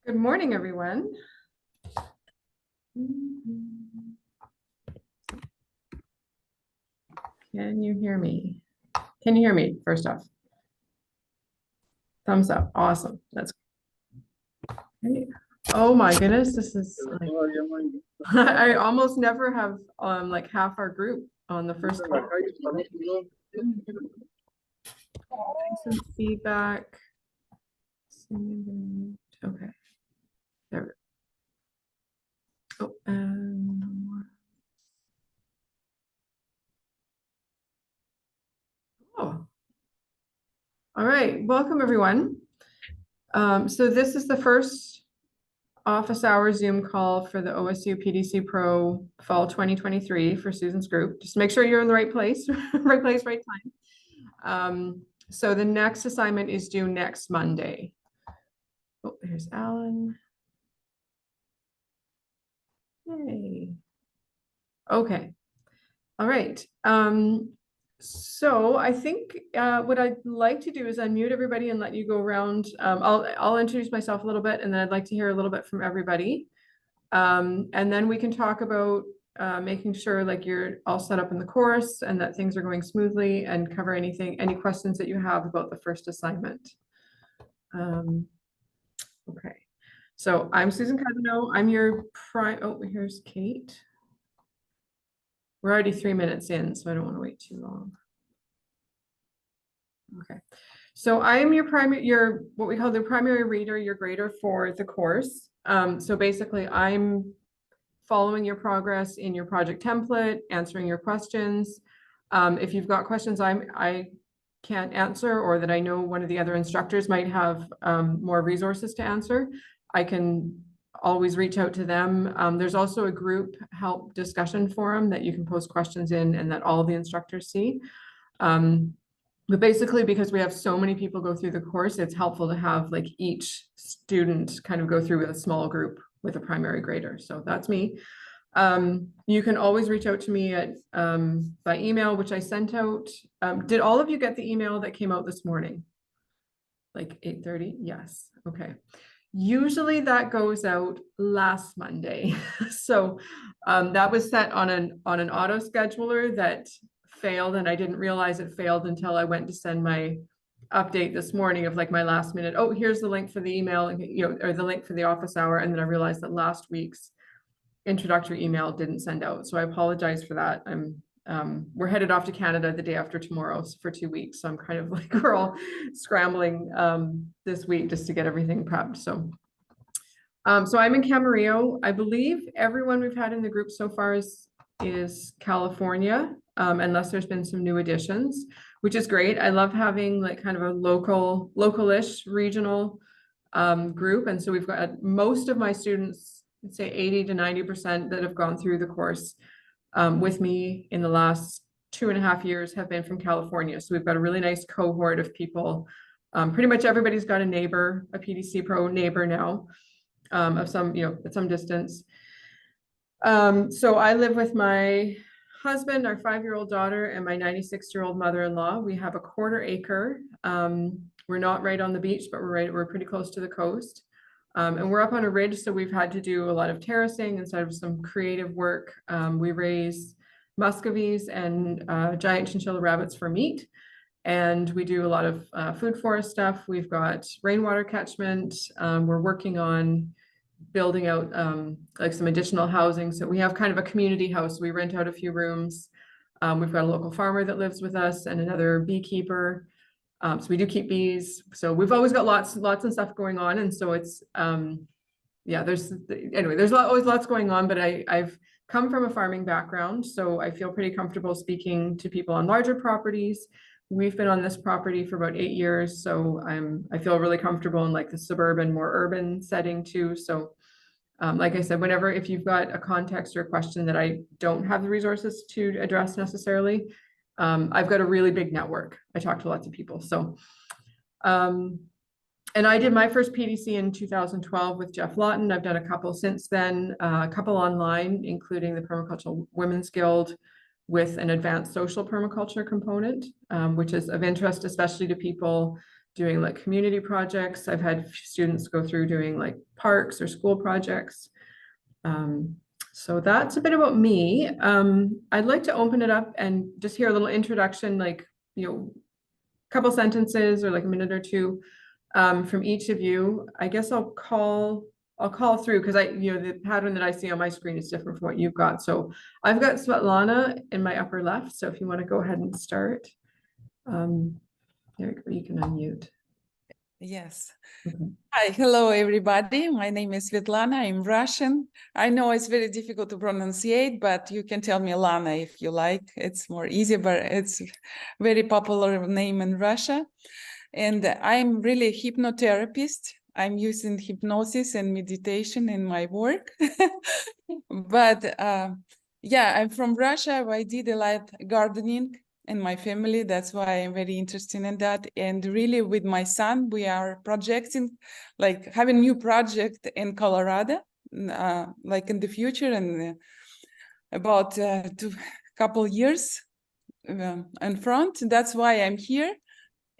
Good morning, everyone. Can you hear me? Can you hear me, first off? Thumbs up. Awesome. That's great. Oh my goodness, this is like, I almost never have like half our group on the first call. Some feedback. Okay. There we go. Oh. All right. Welcome, everyone. So this is the first office hour Zoom call for the OSU PDC Pro Fall 2023 for Susan's group. Just make sure you're in the right place, right place, right time. So the next assignment is due next Monday. Oh, there's Alan. Hey. Okay. All right. So I think what I'd like to do is unmute everybody and let you go around. I'll introduce myself a little bit, and then I'd like to hear a little bit from everybody. And then we can talk about making sure like you're all set up in the course and that things are going smoothly, and cover any questions that you have about the first assignment. Okay, so I'm Susan.cousineau. I'm your oh, here's Kate. We're already 3 minutes in, so I don't want to wait too long. Okay, so I am your what we call the primary reader, your grader for the course. So basically I'm following your progress in your project template, answering your questions. If you've got questions I can't answer, or that I know one of the other instructors might have more resources to answer, I can always reach out to them. There's also a group help discussion forum that you can post questions in and that all the instructors see. But basically, because we have so many people go through the course, it's helpful to have like each student kind of go through with a small group with a primary grader. So that's me. You can always reach out to me at by email, which I sent out. Did all of you get the email that came out this morning? Like 8:30? Yes. Okay. Usually that goes out last Monday. So that was set on an auto scheduler that failed, and I didn't realize it failed until I went to send my update this morning of like my last minute, oh, here's the link for the email, and or the link for the office hour, and then I realized that last week's introductory email didn't send out. So I apologize for that. We're headed off to Canada the day after tomorrow for 2 weeks. So I'm kind of like, we're all scrambling this week just to get everything prepped. So I'm in Camarillo. I believe everyone we've had in the group so far is California, unless there's been some new additions, which is great. I love having like kind of a local-ish regional group. And so we've got most of my students, I'd say 80 to 90% that have gone through the course with me in the last 2.5 years have been from California. So we've got a really nice cohort of people. Pretty much everybody's got a neighbor, a PDC Pro neighbor now, of some, at some distance. So I live with my husband, our 5-year-old daughter, and my 96-year-old mother-in-law. We have a 1/4 acre. We're not right on the beach, but we're pretty close to the coast. And we're up on a ridge, so we've had to do a lot of terracing instead of some creative work. We raise muscovies and giant chinchilla rabbits for meat. And we do a lot of food forest stuff. We've got rainwater catchment. We're working on building out like some additional housing. So we have kind of a community house. We rent out a few rooms. We've got a local farmer that lives with us and another beekeeper. So we do keep bees. So we've always got lots and stuff going on. And so it's, yeah, there's always lots going on, but I've come from a farming background. So I feel pretty comfortable speaking to people on larger properties. We've been on this property for about 8 years. So I feel really comfortable in like the suburban, more urban setting too. So like I said, if you've got a context or a question that I don't have the resources to address necessarily, I've got a really big network. I talk to lots of people. So, and I did my first PDC in 2012 with Jeff Lawton. I've done a couple since then, a couple online, including the Permaculture Women's Guild with an advanced social permaculture component, which is of interest, especially to people doing like community projects. I've had students go through doing like parks or school projects. So that's a bit about me. I'd like to open it up and just hear a little introduction, like, couple sentences or like a minute or two from each of you. I guess I'll call through because the pattern that I see on my screen is different from what you've got. So I've got Svetlana in my upper left. So if you want to go ahead and start, there you can unmute. Yes. Okay. Hi, hello everybody. My name is Svetlana. I'm Russian. I know it's very difficult to pronunciate, but you can tell me Lana if you like. It's more easy, but it's very popular name in Russia. And I'm really a hypnotherapist. I'm using hypnosis and meditation in my work. But yeah, I'm from Russia. I did a lot of gardening in my family. That's why I'm very interested in that. And really with my son, we are projecting, like having a new project in Colorado, like in the future and about couple years in front. That's why I'm here.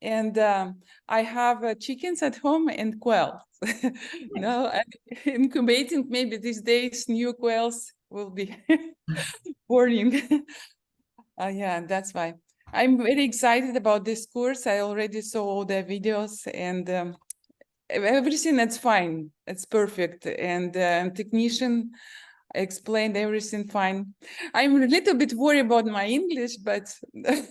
And I have chickens at home and quails. No, incubating maybe these days, new quails will be boring. Yeah, that's why. I'm very excited about this course. I already saw all the videos and everything that's fine. It's perfect. And technician explained everything fine. I'm a little bit worried about my English, but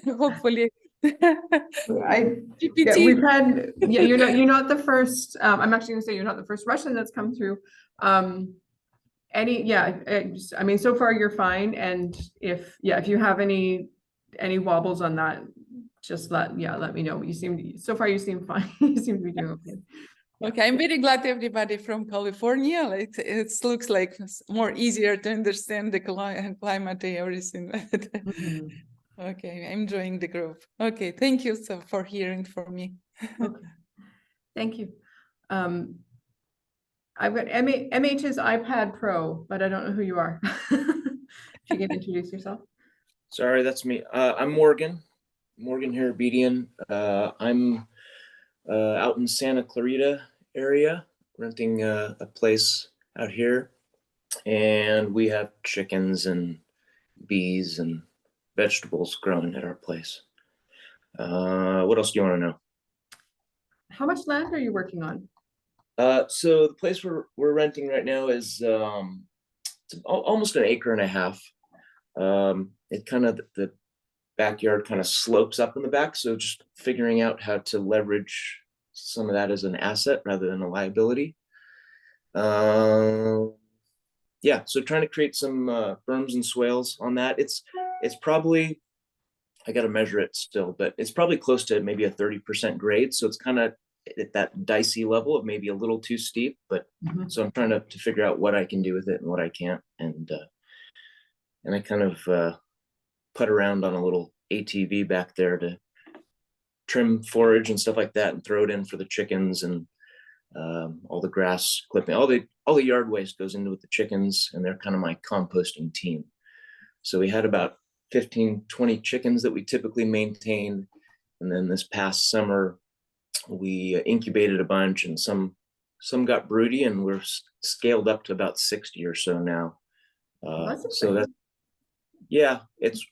hopefully GPT. We've had, you're not the first, I'm actually gonna say you're not the first Russian that's come through. I mean, so far you're fine. And if you have any wobbles on that, just let me know. So far you seem fine. You seem to be doing okay. Okay, I'm very glad everybody from California. Like it looks like more easier to understand the climate and everything. Mm-hmm. Okay, I'm enjoying the group. Okay, thank you for hearing for me. Okay, thank you. I've got MH's iPad Pro, but I don't know who you are. If you can introduce yourself. Sorry, that's me. I'm Morgan Herabedian. I'm out in Santa Clarita area, renting a place out here, and we have chickens and bees and vegetables growing at our place. What else do you want to know? How much land are you working on? So the place we're renting right now is it's almost an acre and a half. It kind of the backyard kind of slopes up in the back, so just figuring out how to leverage some of that as an asset rather than a liability. Yeah, so trying to create some berms and swales on that. It's probably, I got to measure it still, but it's probably close to maybe a 30% grade. So it's kind of at that dicey level of maybe a little too steep, but so I'm trying to figure out what I can do with it and what I can't. And I kind of put around on a little ATV back there to trim forage and stuff like that and throw it in for the chickens and all the grass clipping, all the yard waste goes into with the chickens, and they're kind of my composting team. So we had about 15-20 chickens that we typically maintained, and then this past summer we incubated a bunch, and some got broody, and we're scaled up to about 60 or so now. So that's, yeah, it's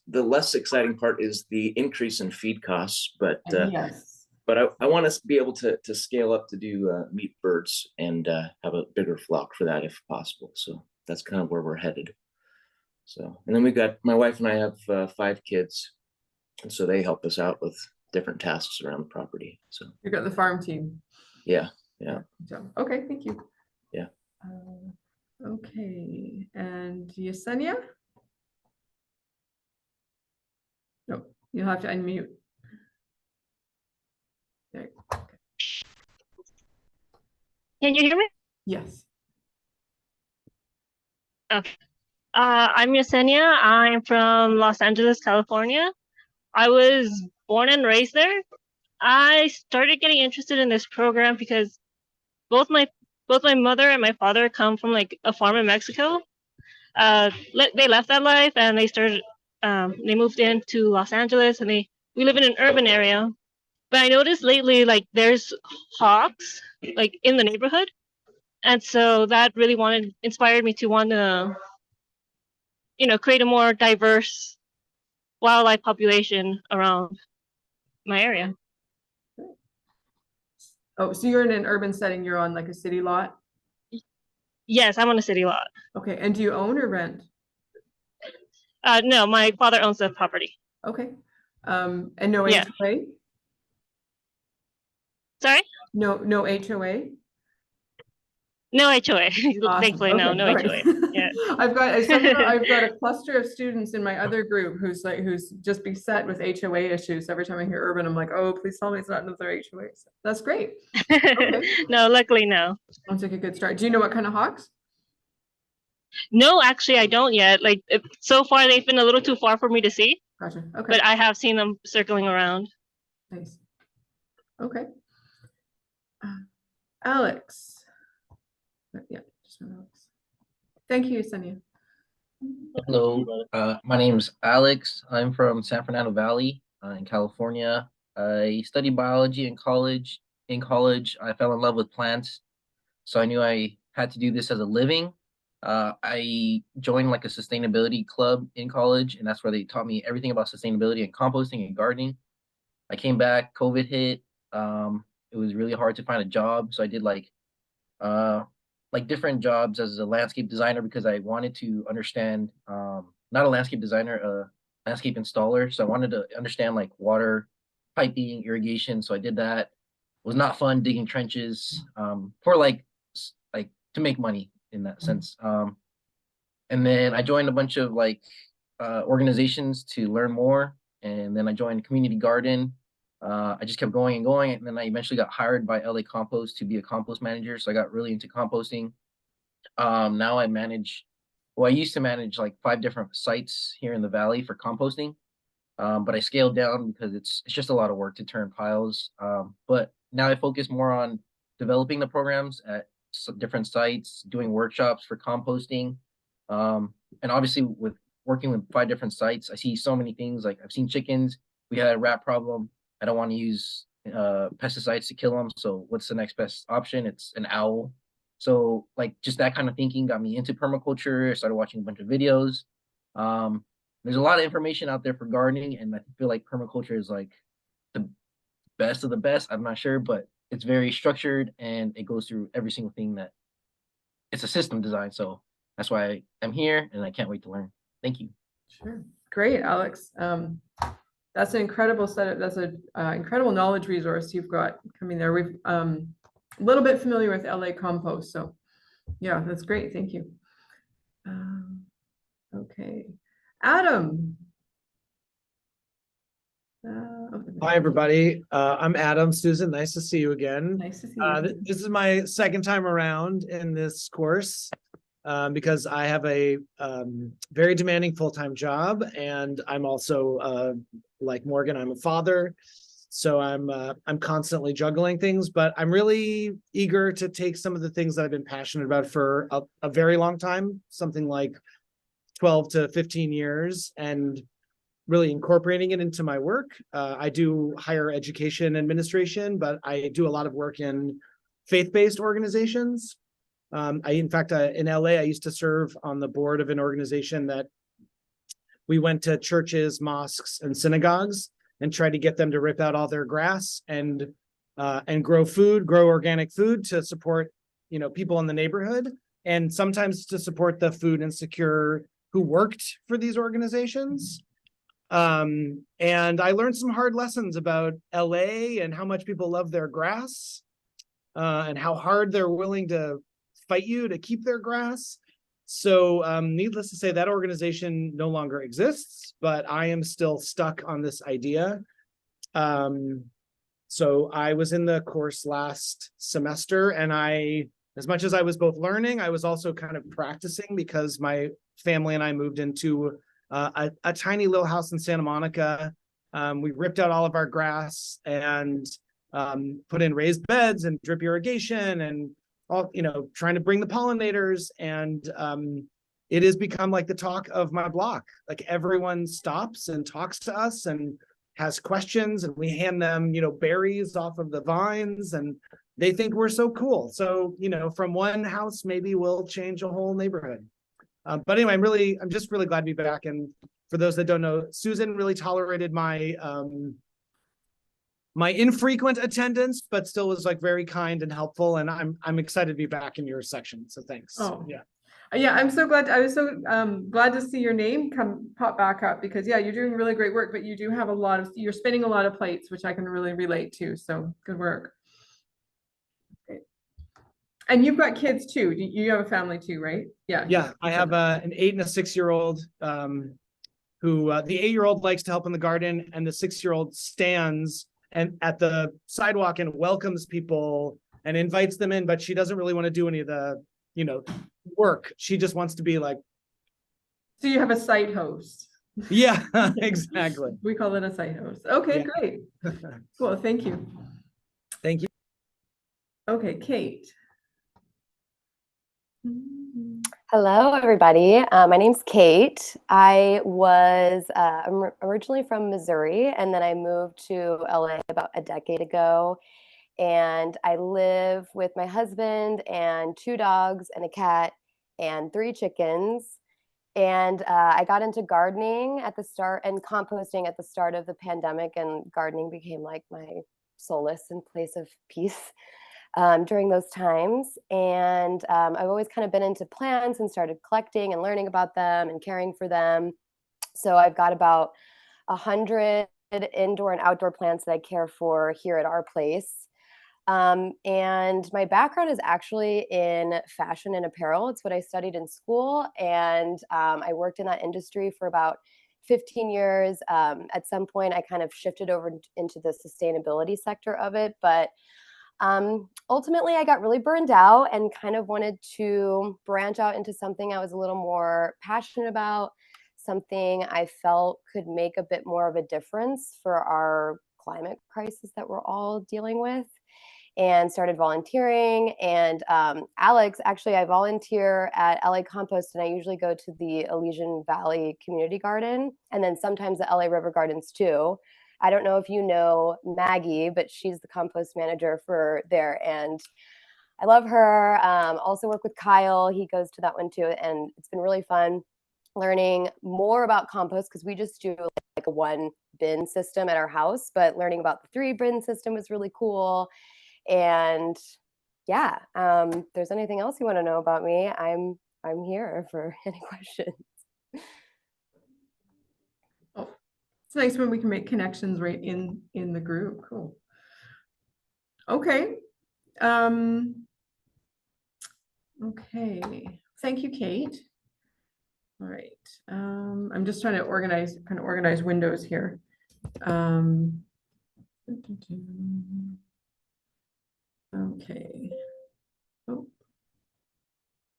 the less exciting part is the increase in feed costs, but yes. But I want to be able to scale up to do meatbirds and have a bigger flock for that if possible. So that's kind of where we're headed. So, and then we got, my wife and I have 5 kids, and so they help us out with different tasks around the property. So You got the farm team. yeah. So, okay, thank you. Yeah. Okay, and Yesenia? No, you'll have to unmute. There. Can you hear me? Yes. Okay. I'm Yesenia. I'm from Los Angeles, California. I was born and raised there. I started getting interested in this program because both my mother and my father come from like a farm in Mexico. They left that life and they started. They moved into Los Angeles and we live in an urban area. But I noticed lately, like there's hawks like in the neighborhood, and so that really inspired me to want to, create a more diverse wildlife population around my area. Oh, so you're in an urban setting, you're on like a city lot? Yes, I'm on a city lot. Okay, and do you own or rent? No, my father owns the property. Okay. And no Yeah. HOA? Sorry? No HOA? No HOA. Awesome. Thankfully, no Okay, all right. HOA. Yeah. I've got a cluster of students in my other group who's just beset with HOA issues. Every time I hear urban, I'm like, oh, please tell me it's not another HOA. So that's great. Okay. No, luckily, no. Sounds like a good start. Do you know what kind of hawks? No, actually, I don't yet. Like, so far, they've been a little too far for me to see, Gotcha. Okay. but I have seen them circling around. Nice. Okay. Alex. Yeah, just Alex. Thank you, Sonia. Hello, my name's Alex. I'm from San Fernando Valley in California. I studied biology in college. In college, I fell in love with plants, so I knew I had to do this as a living. I joined like a sustainability club in college, and that's where they taught me everything about sustainability and composting and gardening. I came back, COVID hit. It was really hard to find a job, so I did like different jobs as a landscape designer because I wanted to understand, not a landscape designer, a landscape installer. So I wanted to understand like water piping, irrigation. So I did that. It was not fun digging trenches for like to make money in that sense. And then I joined a bunch of like organizations to learn more. And then I joined Community Garden. I just kept going and going, and then I eventually got hired by LA Compost to be a compost manager. So I got really into composting. Now I used to manage like 5 different sites here in the valley for composting, but I scaled down because it's just a lot of work to turn piles. But now I focus more on developing the programs at different sites, doing workshops for composting, and obviously with working with 5 different sites, I see so many things. Like I've seen chickens. We had a rat problem. I don't want to use pesticides to kill them. So what's the next best option? It's an owl. So like just that kind of thinking got me into permaculture. I started watching a bunch of videos. There's a lot of information out there for gardening, and I feel like permaculture is like the best of the best. I'm not sure, but it's very structured and it goes through every single thing that it's a system design. So that's why I'm here and I can't wait to learn. Thank you. Sure. Great, Alex. That's an incredible setup. That's an incredible knowledge resource you've got coming there. We've a little bit familiar with LA Compost, so yeah, that's great. Thank you. Okay, Adam. Hi, everybody. I'm Adam. Susan, nice to see you again. Nice to see you. This is my second time around in this course because I have a very demanding full-time job, and I'm also like Morgan, I'm a father, so I'm constantly juggling things. But I'm really eager to take some of the things that I've been passionate about for a very long time, something like 12 to 15 years, and really incorporating it into my work. I do higher education administration, but I do a lot of work in faith-based organizations. In fact, in LA, I used to serve on the board of an organization that we went to churches, mosques, and synagogues and tried to get them to rip out all their grass and grow organic food to support, people in the neighborhood, and sometimes to support the food insecure who worked for these organizations. And I learned some hard lessons about LA and how much people love their grass, and how hard they're willing to fight you to keep their grass. So needless to say, that organization no longer exists, but I am still stuck on this idea. So I was in the course last semester, and as much as I was both learning, I was also kind of practicing because my family and I moved into a tiny little house in Santa Monica. We ripped out all of our grass and put in raised beds and drip irrigation and all, trying to bring the pollinators. And it has become like the talk of my block. Like everyone stops and talks to us, and has questions, and we hand them, berries off of the vines, and they think we're so cool. So, from one house, maybe we'll change a whole neighborhood. But anyway, I'm just really glad to be back. And for those that don't know, Susan really tolerated my my infrequent attendance, but still was like very kind and helpful. And I'm excited to be back in your section. So thanks. Oh. Yeah. Yeah, I'm so glad. I was so glad to see your name pop back up, because yeah, you're doing really great work, but you do have you're spinning a lot of plates, which I can really relate to. So good work. Okay. And you've got kids too. You have a family too, right? Yeah. Yeah, I have an 8 and a 6-year-old who the 8-year-old likes to help in the garden, and the 6-year-old stands and at the sidewalk and welcomes people and invites them in, but she doesn't really want to do any of the, work. She just wants to be like. So you have a site host. Yeah, exactly. We call it a site host. Okay, Yeah. great. Cool, thank you. Thank you. Okay, Kate. Hello, everybody. My name's Kate. I was originally from Missouri, and then I moved to LA about a decade ago. And I live with my husband and 2 dogs and a cat and 3 chickens. And I got into gardening at the start and composting at the start of the pandemic, and gardening became like my solace and place of peace during those times. And I've always kind of been into plants and started collecting and learning about them and caring for them. So I've got about 100 indoor and outdoor plants that I care for here at our place. And my background is actually in fashion and apparel. It's what I studied in school. And I worked in that industry for about 15 years. At some point, I kind of shifted over into the sustainability sector of it. But ultimately, I got really burned out and kind of wanted to branch out into something I was a little more passionate about, something I felt could make a bit more of a difference for our climate crisis that we're all dealing with. And started volunteering. And Alex, actually, I volunteer at LA Compost, and I usually go to the Elysian Valley Community Garden, and then sometimes the LA River Gardens too. I don't know if you know Maggie, but she's the compost manager for there, and I love her. Also work with Kyle. He goes to that one too, and it's been really fun learning more about compost, because we just do like a 1 bin system at our house, but learning about the 3 bin system was really cool. And yeah, if there's anything else you want to know about me, I'm here for any questions. Oh, it's nice when we can make connections right in the group. Cool. Okay. Okay. Thank you, Kate. All right. I'm just trying to organize windows here. Okay. Oh.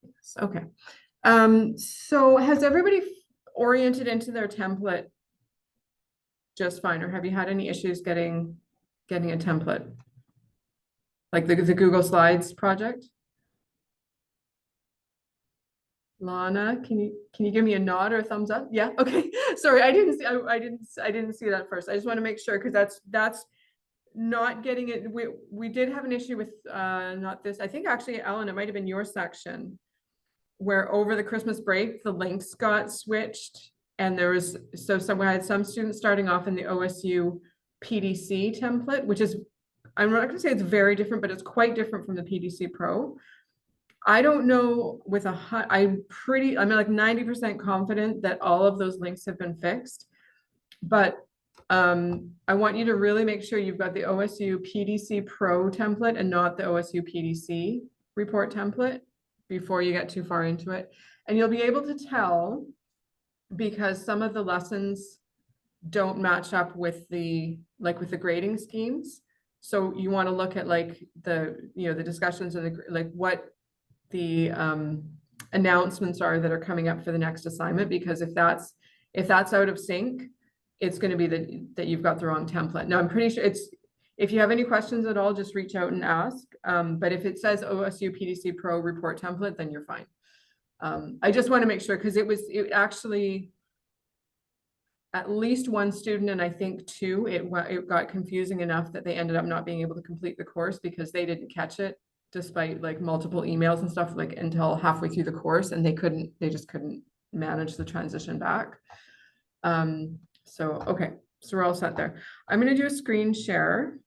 Yes. Okay. So has everybody oriented into their template just fine, or have you had any issues getting a template? Like the Google Slides project? Lana, can you give me a nod or a thumbs up? Yeah, okay. Sorry, I didn't see that first. I just want to make sure, because that's not getting it. We did have an issue with not this. I think actually, Ellen, it might have been your section, where over the Christmas break the links got switched, and there was I had some students starting off in the OSU PDC template, which is, I'm not going to say it's very different, but it's quite different from the PDC Pro. I don't know I'm like 90% confident that all of those links have been fixed, but I want you to really make sure you've got the OSU PDC Pro template and not the OSU PDC report template before you get too far into it. And you'll be able to tell because some of the lessons don't match up with the grading schemes. So you want to look at like the discussions and what the announcements are that are coming up for the next assignment, because if that's out of sync, it's going to be that you've got the wrong template. Now I'm pretty sure if you have any questions at all, just reach out and ask. But if it says OSU PDC Pro report template, then you're fine. I just want to make sure, because it actually, at least one student, and I think two, it got confusing enough that they ended up not being able to complete the course because they didn't catch it despite like multiple emails and stuff like until halfway through the course, and they just couldn't manage the transition back. So, okay, so we're all set there. I'm gonna do a screen share.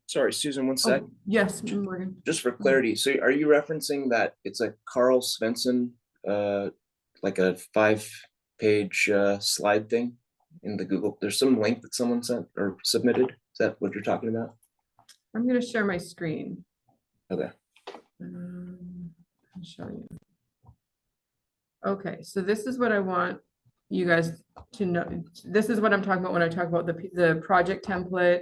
Sorry, Susan, one sec. Oh, yes, Morgan. Just for clarity, so are you referencing that it's a Carl Svensson, like a 5-page slide thing in the Google? There's some link that someone sent or submitted. Is that what you're talking about? I'm gonna share my screen. Okay. I'll show you. Okay, so this is what I want you guys to know. This is what I'm talking about when I talk about the project template,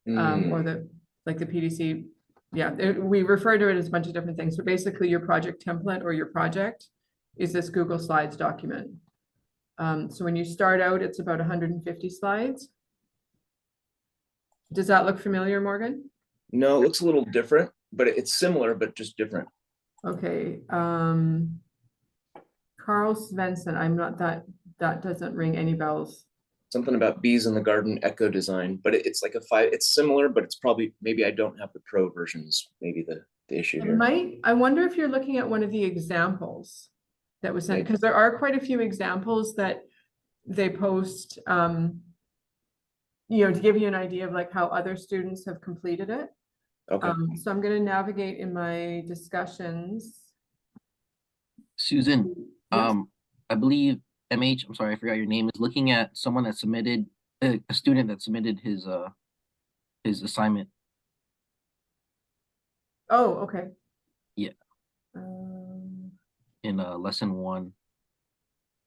or the PDC. Yeah, we refer to it as a bunch of different things. So basically your project template or your project is this Google Slides document. So when you start out, it's about 150 slides. Does that look familiar, Morgan? No, it looks a little different, but it's similar, but just different. Okay. Carl Svensson, I'm not that doesn't ring any bells. Something about bees in the garden, eco design, but it's like it's similar, but it's probably, maybe I don't have the pro versions, maybe the issue here. I wonder if you're looking at one of the examples that was sent, because there are quite a few examples that they post, to give you an idea of like how other students have completed it. Okay. So I'm going to navigate in my discussions. Susan, Yes. I believe MH, I'm sorry, I forgot your name, is looking at someone that submitted, a student that submitted his assignment. Oh, okay. Yeah. In lesson 1.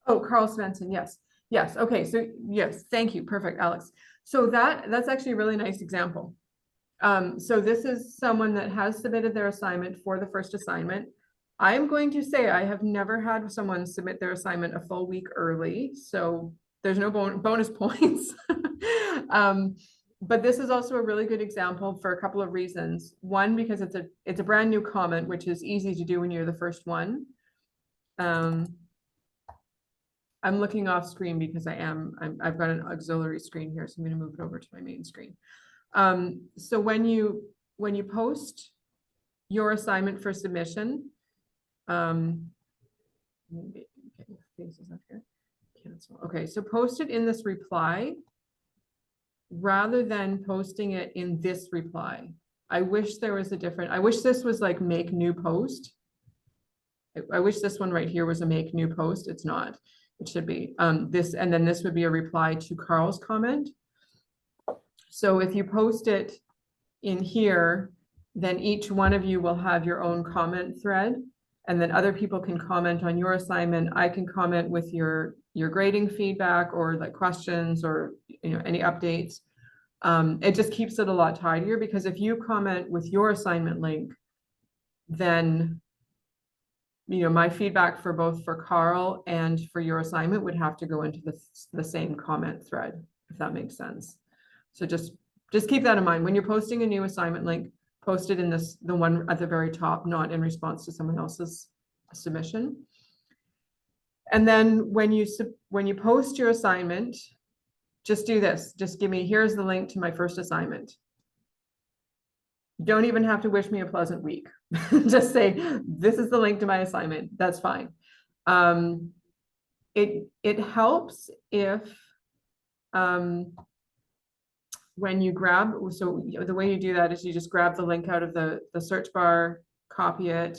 Oh, Carl Svensson, yes. Yes, okay, so yes, thank you, perfect, Alex. So that's actually a really nice example. So this is someone that has submitted their assignment for the first assignment. I'm going to say I have never had someone submit their assignment a full week early, so there's no bonus points. But this is also a really good example for a couple of reasons. One, because it's a brand new comment, which is easy to do when you're the first one. I'm looking off screen because I've got an auxiliary screen here, so I'm going to move it over to my main screen. So when you post your assignment for submission, cancel. Okay, so post it in this reply rather than posting it in this reply. I wish there was I wish this was like make new post. I wish this one right here was a make new post. It's not. It should be this, and then this would be a reply to Carl's comment. So if you post it in here, then each one of you will have your own comment thread, and then other people can comment on your assignment. I can comment with your grading feedback or like questions or any updates. It just keeps it a lot tidier, because if you comment with your assignment link, then my feedback for both for Carl and for your assignment would have to go into the same comment thread, if that makes sense. So just keep that in mind when you're posting a new assignment link. Post it in the one at the very top, not in response to someone else's submission. And then when you post your assignment, just do this. Just give me, here's the link to my first assignment. Don't even have to wish me a pleasant week. Just say, this is the link to my assignment. That's fine. It helps if when you grab, so the way you do that is you just grab the link out of the search bar, copy it,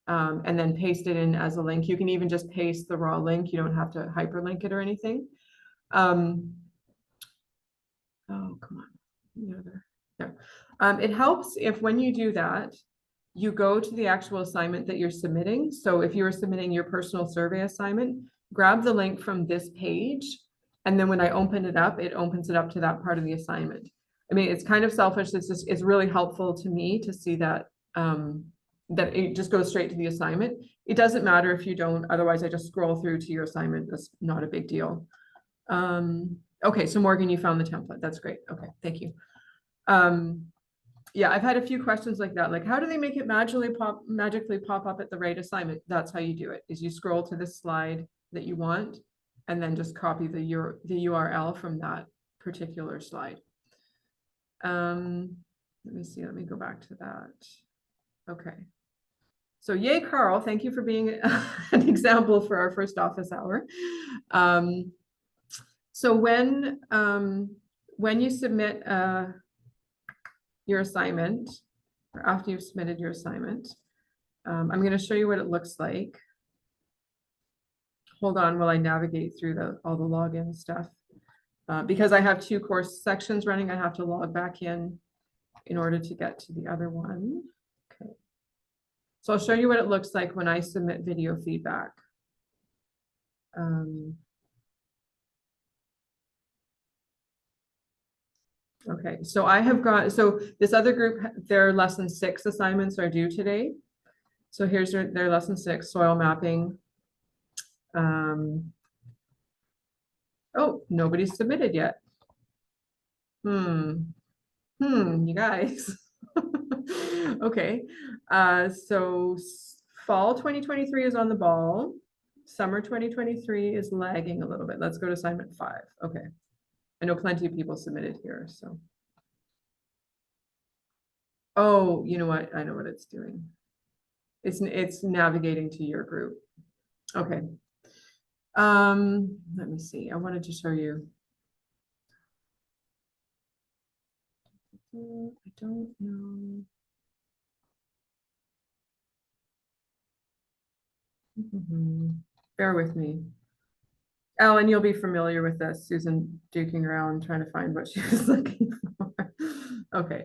and then paste it in as a link. You can even just paste the raw link. You don't have to hyperlink it or anything. Oh, come on. There. It helps if when you do that, you go to the actual assignment that you're submitting. So if you were submitting your personal survey assignment, grab the link from this page. And then when I open it up, it opens it up to that part of the assignment. I mean, it's kind of selfish. It's really helpful to me to see that, that it just goes straight to the assignment. It doesn't matter if you don't, otherwise I just scroll through to your assignment. That's not a big deal. Okay, so Morgan, you found the template. That's great. Okay, thank you. Yeah, I've had a few questions like that. Like, how do they make it magically pop up at the right assignment? That's how you do it, is you scroll to the slide that you want, and then just copy the URL from that particular slide. Let me see, let me go back to that. Okay. So yay, Carl, thank you for being an example for our first office hour. So when you submit your assignment, or after you've submitted your assignment, I'm going to show you what it looks like. Hold on while I navigate through all the login stuff. Because I have 2 course sections running, I have to log back in order to get to the other one. Okay. So I'll show you what it looks like when I submit video feedback. Okay, so I have got, so this other group, their lesson 6 assignments are due today. So here's their lesson 6, soil mapping. Oh, nobody's submitted yet. You guys. Okay, so fall 2023 is on the ball. Summer 2023 is lagging a little bit. Let's go to assignment 5. Okay. I know plenty of people submitted here, so. Oh, you know what? I know what it's doing. It's navigating to your group. Okay. Let me see. I wanted to show you. I don't know. Bear with me. Alan, you'll be familiar with this. Susan duking around trying to find what she was looking for. Okay.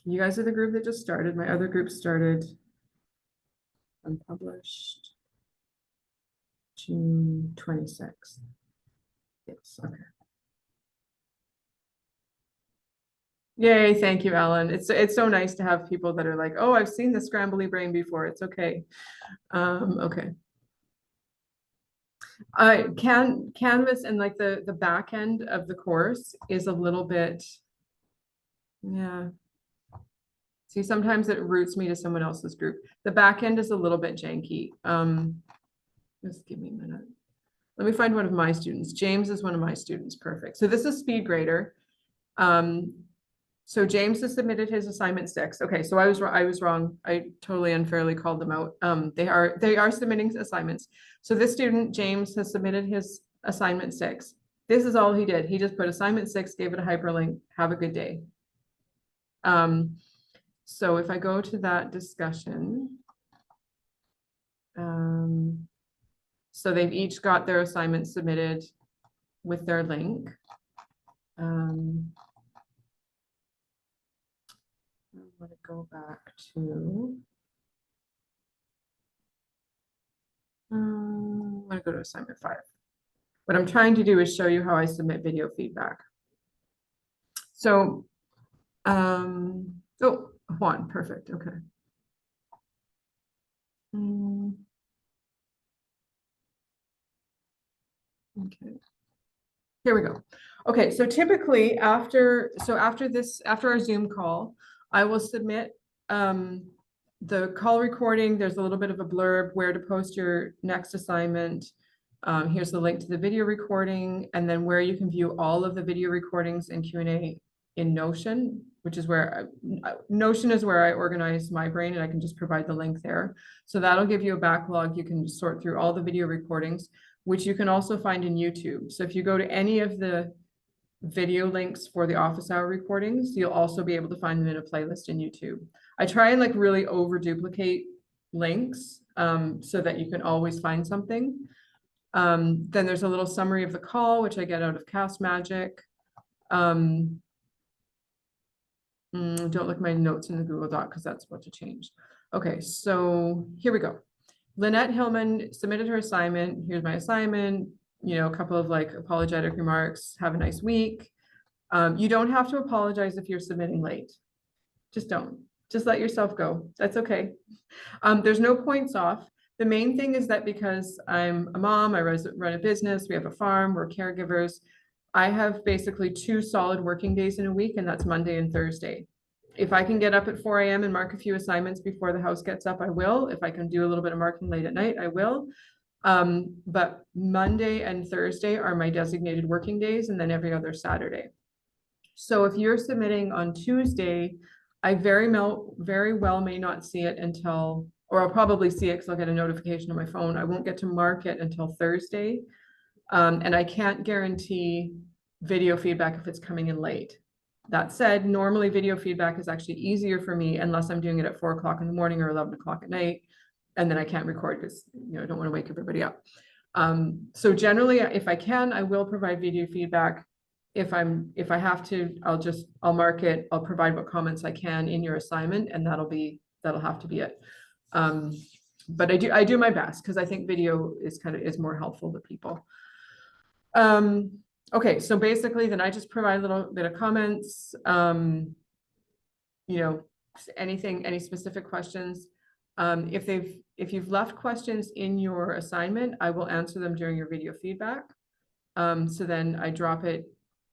You guys are the group that just started. My other group started unpublished June 26th. Yes, okay. Yay, thank you, Alan. It's so nice to have people that are like, oh, I've seen the scrambly brain before. It's okay. Okay. Canvas and like the back end of the course is a little bit, yeah. See, sometimes it routes me to someone else's group. The back end is a little bit janky. Just give me a minute. Let me find one of my students. James is one of my students. Perfect. So this is Speed Grader. So James has submitted his assignment 6. Okay, so I was wrong. I totally unfairly called them out. They are submitting assignments. So this student, James, has submitted his assignment 6. This is all he did. He just put assignment 6, gave it a hyperlink. Have a good day. So if I go to that discussion, so they've each got their assignment submitted with their link. I'm going to go back to, I'm going to go to assignment 5. What I'm trying to do is show you how I submit video feedback. So, oh, Juan, perfect, okay. Okay, here we go. Okay, so typically after our Zoom call, I will submit the call recording. There's a little bit of a blurb where to post your next assignment. Here's the link to the video recording, and then where you can view all of the video recordings and Q&A in Notion, which is where Notion is where I organize my brain, and I can just provide the link there. So that'll give you a backlog. You can sort through all the video recordings, which you can also find in YouTube. So if you go to any of the video links for the office hour recordings, you'll also be able to find them in a playlist in YouTube. I try and like really over duplicate links so that you can always find something. Then there's a little summary of the call, which I get out of Cast Magic. Don't look at my notes in the Google Doc because that's about to change. Okay, so here we go. Lynette Hillman submitted her assignment. Here's my assignment. You know, a couple of like apologetic remarks. Have a nice week. You don't have to apologize if you're submitting late. Just don't. Just let yourself go. That's okay. There's no points off. The main thing is that because I'm a mom, I run a business, we have a farm, we're caregivers. I have basically 2 solid working days in a week, and that's Monday and Thursday. If I can get up at 4 a.m. and mark a few assignments before the house gets up, I will. If I can do a little bit of marking late at night, I will. But Monday and Thursday are my designated working days, and then every other Saturday. So if you're submitting on Tuesday, I very well may not see it until, or I'll probably see it because I'll get a notification on my phone. I won't get to mark it until Thursday. And I can't guarantee video feedback if it's coming in late. That said, normally video feedback is actually easier for me unless I'm doing it at 4 o'clock in the morning or 11 o'clock at night. And then I can't record because, you know, I don't want to wake everybody up. So generally, if I can, I will provide video feedback. If I have to, I'll mark it. I'll provide what comments I can in your assignment, and that'll have to be it. But I do my best because I think video is more helpful to people. Okay, so basically then I just provide a little bit of comments, you know, any specific questions. If you've left questions in your assignment, I will answer them during your video feedback. So then I drop it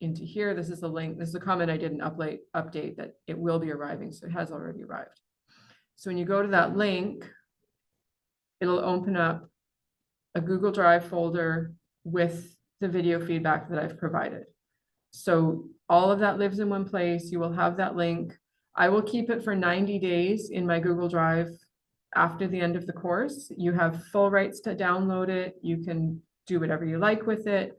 into here. This is a link. This is a comment I didn't update that it will be arriving. So it has already arrived. So when you go to that link, it'll open up a Google Drive folder with the video feedback that I've provided. So all of that lives in one place. You will have that link. I will keep it for 90 days in my Google Drive after the end of the course. You have full rights to download it. You can do whatever you like with it.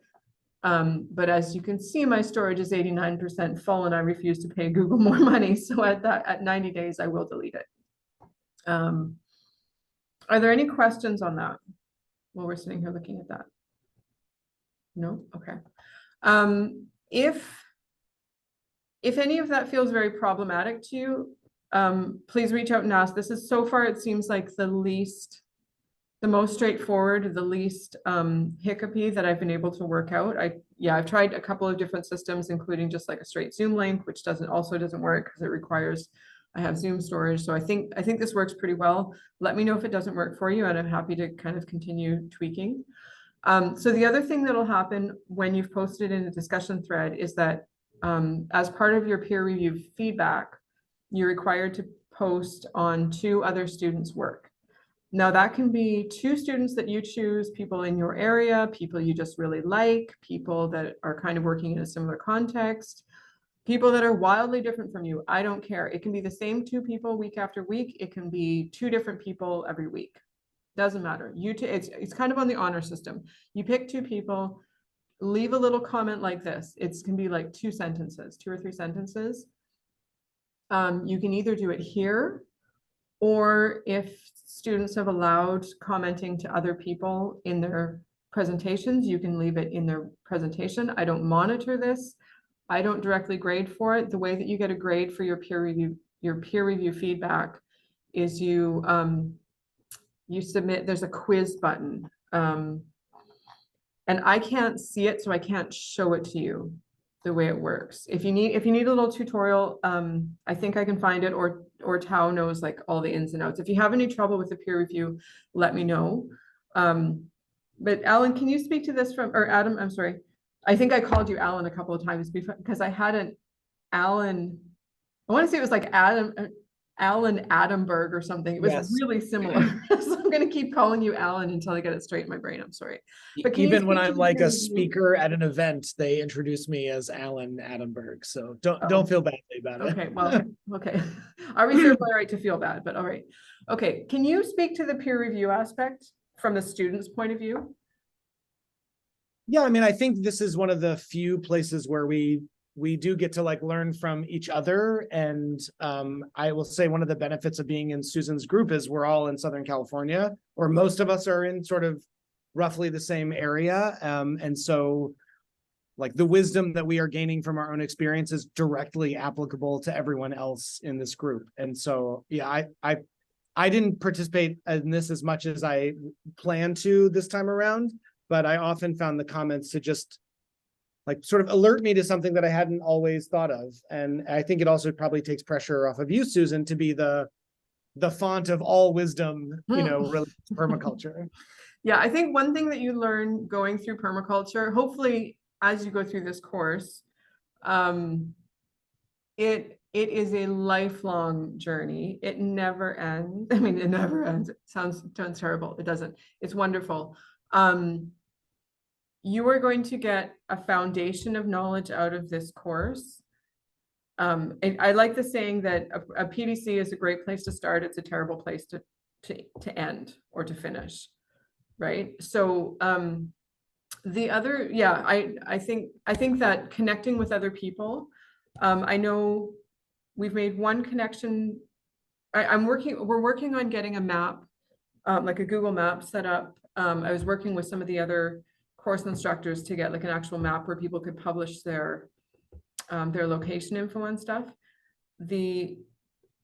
But as you can see, my storage is 89% full and I refuse to pay Google more money. So at 90 days, I will delete it. Are there any questions on that while we're sitting here looking at that? No? Okay. If any of that feels very problematic to you, please reach out and ask. This is, so far, it seems like the most straightforward, the least hiccupy that I've been able to work out. I've tried a couple of different systems, including just like a straight Zoom link, which also doesn't work because it requires I have Zoom storage. So I think this works pretty well. Let me know if it doesn't work for you, and I'm happy to kind of continue tweaking. So the other thing that'll happen when you've posted in a discussion thread is that as part of your peer review feedback, you're required to post on 2 other students' work. Now that can be 2 students that you choose, people in your area, people you just really like, people that are kind of working in a similar context, people that are wildly different from you. I don't care. It can be the same 2 people week after week. It can be 2 different people every week. Doesn't matter. It's kind of on the honor system. You pick 2 people, leave a little comment like this. It can be like 2 sentences, 2 or 3 sentences. You can either do it here, or if students have allowed commenting to other people in their presentations, you can leave it in their presentation. I don't monitor this. I don't directly grade for it. The way that you get a grade for your peer review feedback is you submit, there's a quiz button. And I can't see it, so I can't show it to you the way it works. If you need a little tutorial, I think I can find it, or Tao knows like all the ins and outs. If you have any trouble with the peer review, let me know. But Alan, can you speak to this or Adam, I'm sorry. I think I called you Alan a couple of times because I had an Alan, I want to say it was like Alan Adamberg or something. It was really similar. So I'm going to keep calling you Alan until I get it straight in my brain. I'm sorry. But even when I'm like a speaker at an event, they introduce me as Alan Adamberg. So don't feel badly about it. Okay, well, okay. I reserve my right to feel bad, but all right. Okay, can you speak to the peer review aspect from the student's point of view? Yeah, I mean, I think this is one of the few places where we do get to like learn from each other. And I will say one of the benefits of being in Susan's group is we're all in Southern California, or most of us are in sort of roughly the same area. And so like the wisdom that we are gaining from our own experience is directly applicable to everyone else in this group. And so, yeah, I didn't participate in this as much as I planned to this time around, but I often found the comments to just like sort of alert me to something that I hadn't always thought of. And I think it also probably takes pressure off of you, Susan, to be the font of all wisdom, you know, related to permaculture. Yeah, I think one thing that you learn going through permaculture, hopefully as you go through this course, it is a lifelong journey. It never ends. I mean, it never ends. It sounds terrible. It doesn't. It's wonderful. You are going to get a foundation of knowledge out of this course. And I like the saying that a PDC is a great place to start. It's a terrible place to end or to finish, right? So the other, yeah, I think that connecting with other people, I know we've made one connection. We're working on getting a map, like a Google map set up. I was working with some of the other course instructors to get like an actual map where people could publish their location info and stuff. The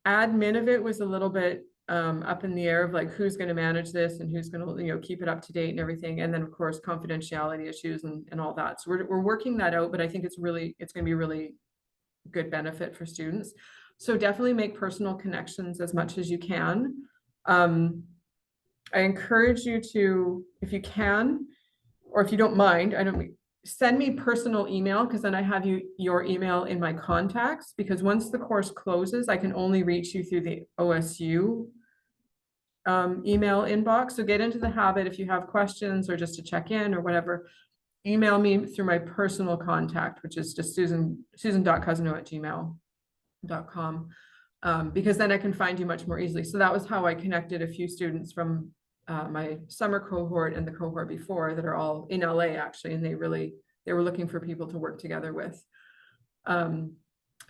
admin of it was a little bit up in the air of like who's going to manage this and who's going to, you know, keep it up to date and everything. And then of course confidentiality issues and all that. So we're working that out, but I think it's going to be really good benefit for students. So definitely make personal connections as much as you can. I encourage you to, if you can, or if you don't mind, send me personal email, because then I have your email in my contacts, because once the course closes, I can only reach you through the OSU email inbox. So get into the habit, if you have questions or just to check in or whatever, email me through my personal contact, which is just susan.cousineau@gmail.com, because then I can find you much more easily. So that was how I connected a few students from my summer cohort and the cohort before that are all in LA actually, and they were looking for people to work together with.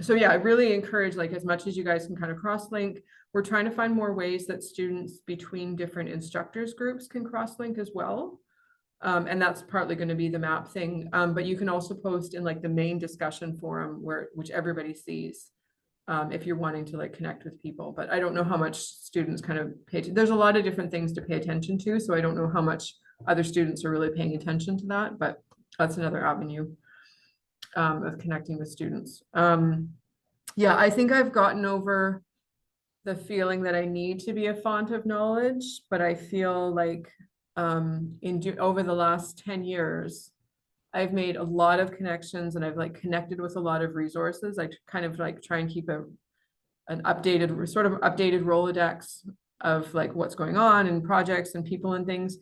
So yeah, I really encourage, like, as much as you guys can kind of cross-link. We're trying to find more ways that students between different instructors groups can cross-link as well. And that's partly going to be the map thing. But you can also post in like the main discussion forum which everybody sees. If you're wanting to like connect with people, but I don't know how much students kind of there's a lot of different things to pay attention to. So I don't know how much other students are really paying attention to that, but that's another avenue of connecting with students. Yeah, I think I've gotten over the feeling that I need to be a font of knowledge, but I feel like over the last 10 years, I've made a lot of connections and I've like connected with a lot of resources. I kind of like try and keep an updated Rolodex of like what's going on and projects and people and things.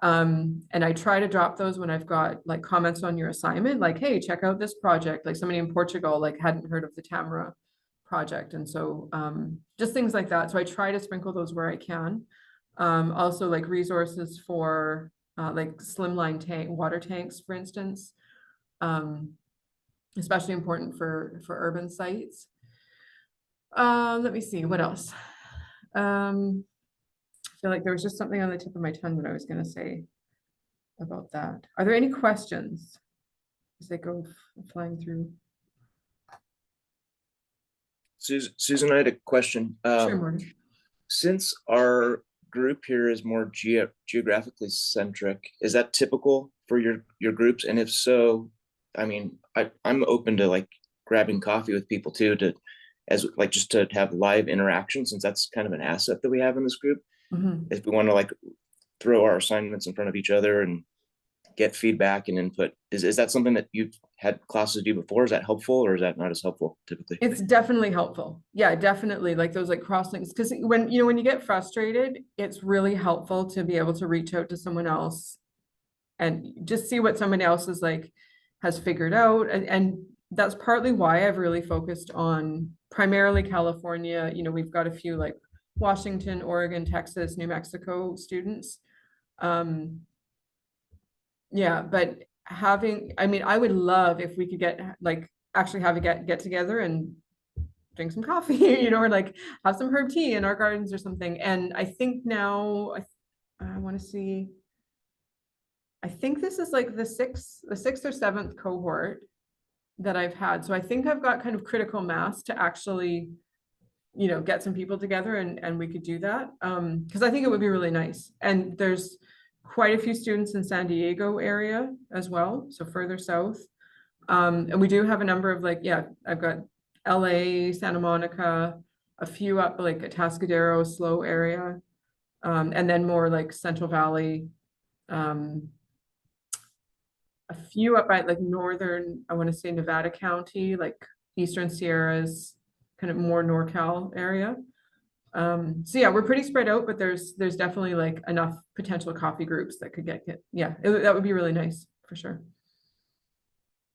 And I try to drop those when I've got like comments on your assignment, like, hey, check out this project. Like somebody in Portugal, like hadn't heard of the Tamara project. And so just things like that. So I try to sprinkle those where I can. Also like resources for like slimline water tanks, for instance, especially important for urban sites. Let me see, what else? I feel like there was just something on the tip of my tongue that I was going to say about that. Are there any questions as they go flying through? Susan, I had a question. Sure, Morgan. Since our group here is more geographically centric, is that typical for your groups? And if so, I mean, I'm open to like grabbing coffee with people too, just to have live interaction, since that's kind of an asset that we have in this group. Mm-hmm. If we want to like throw our assignments in front of each other and get feedback and input, is that something that you've had classes do before? Is that helpful, or is that not as helpful typically? It's definitely helpful. Yeah, definitely. Like those like cross links, because when you get frustrated, it's really helpful to be able to reach out to someone else and just see what somebody else is like has figured out. And that's partly why I've really focused on primarily California. We've got a few like Washington, Oregon, Texas, New Mexico students. Yeah, but I would love if we could actually have a get together and drink some coffee, or like have some herb tea in our gardens or something. And I think now I want to see, I think this is like the sixth or seventh cohort that I've had. So I think I've got kind of critical mass to actually, get some people together and we could do that. Because I think it would be really nice. And there's quite a few students in San Diego area as well, so further south. And we do have a number of I've got LA, Santa Monica, a few up like Atascadero, Slow area, and then more like Central Valley, a few up by like northern, I want to say Nevada County, like Eastern Sierras, kind of more NorCal area. So yeah, we're pretty spread out, but there's definitely like enough potential coffee groups that could get, yeah, that would be really nice for sure.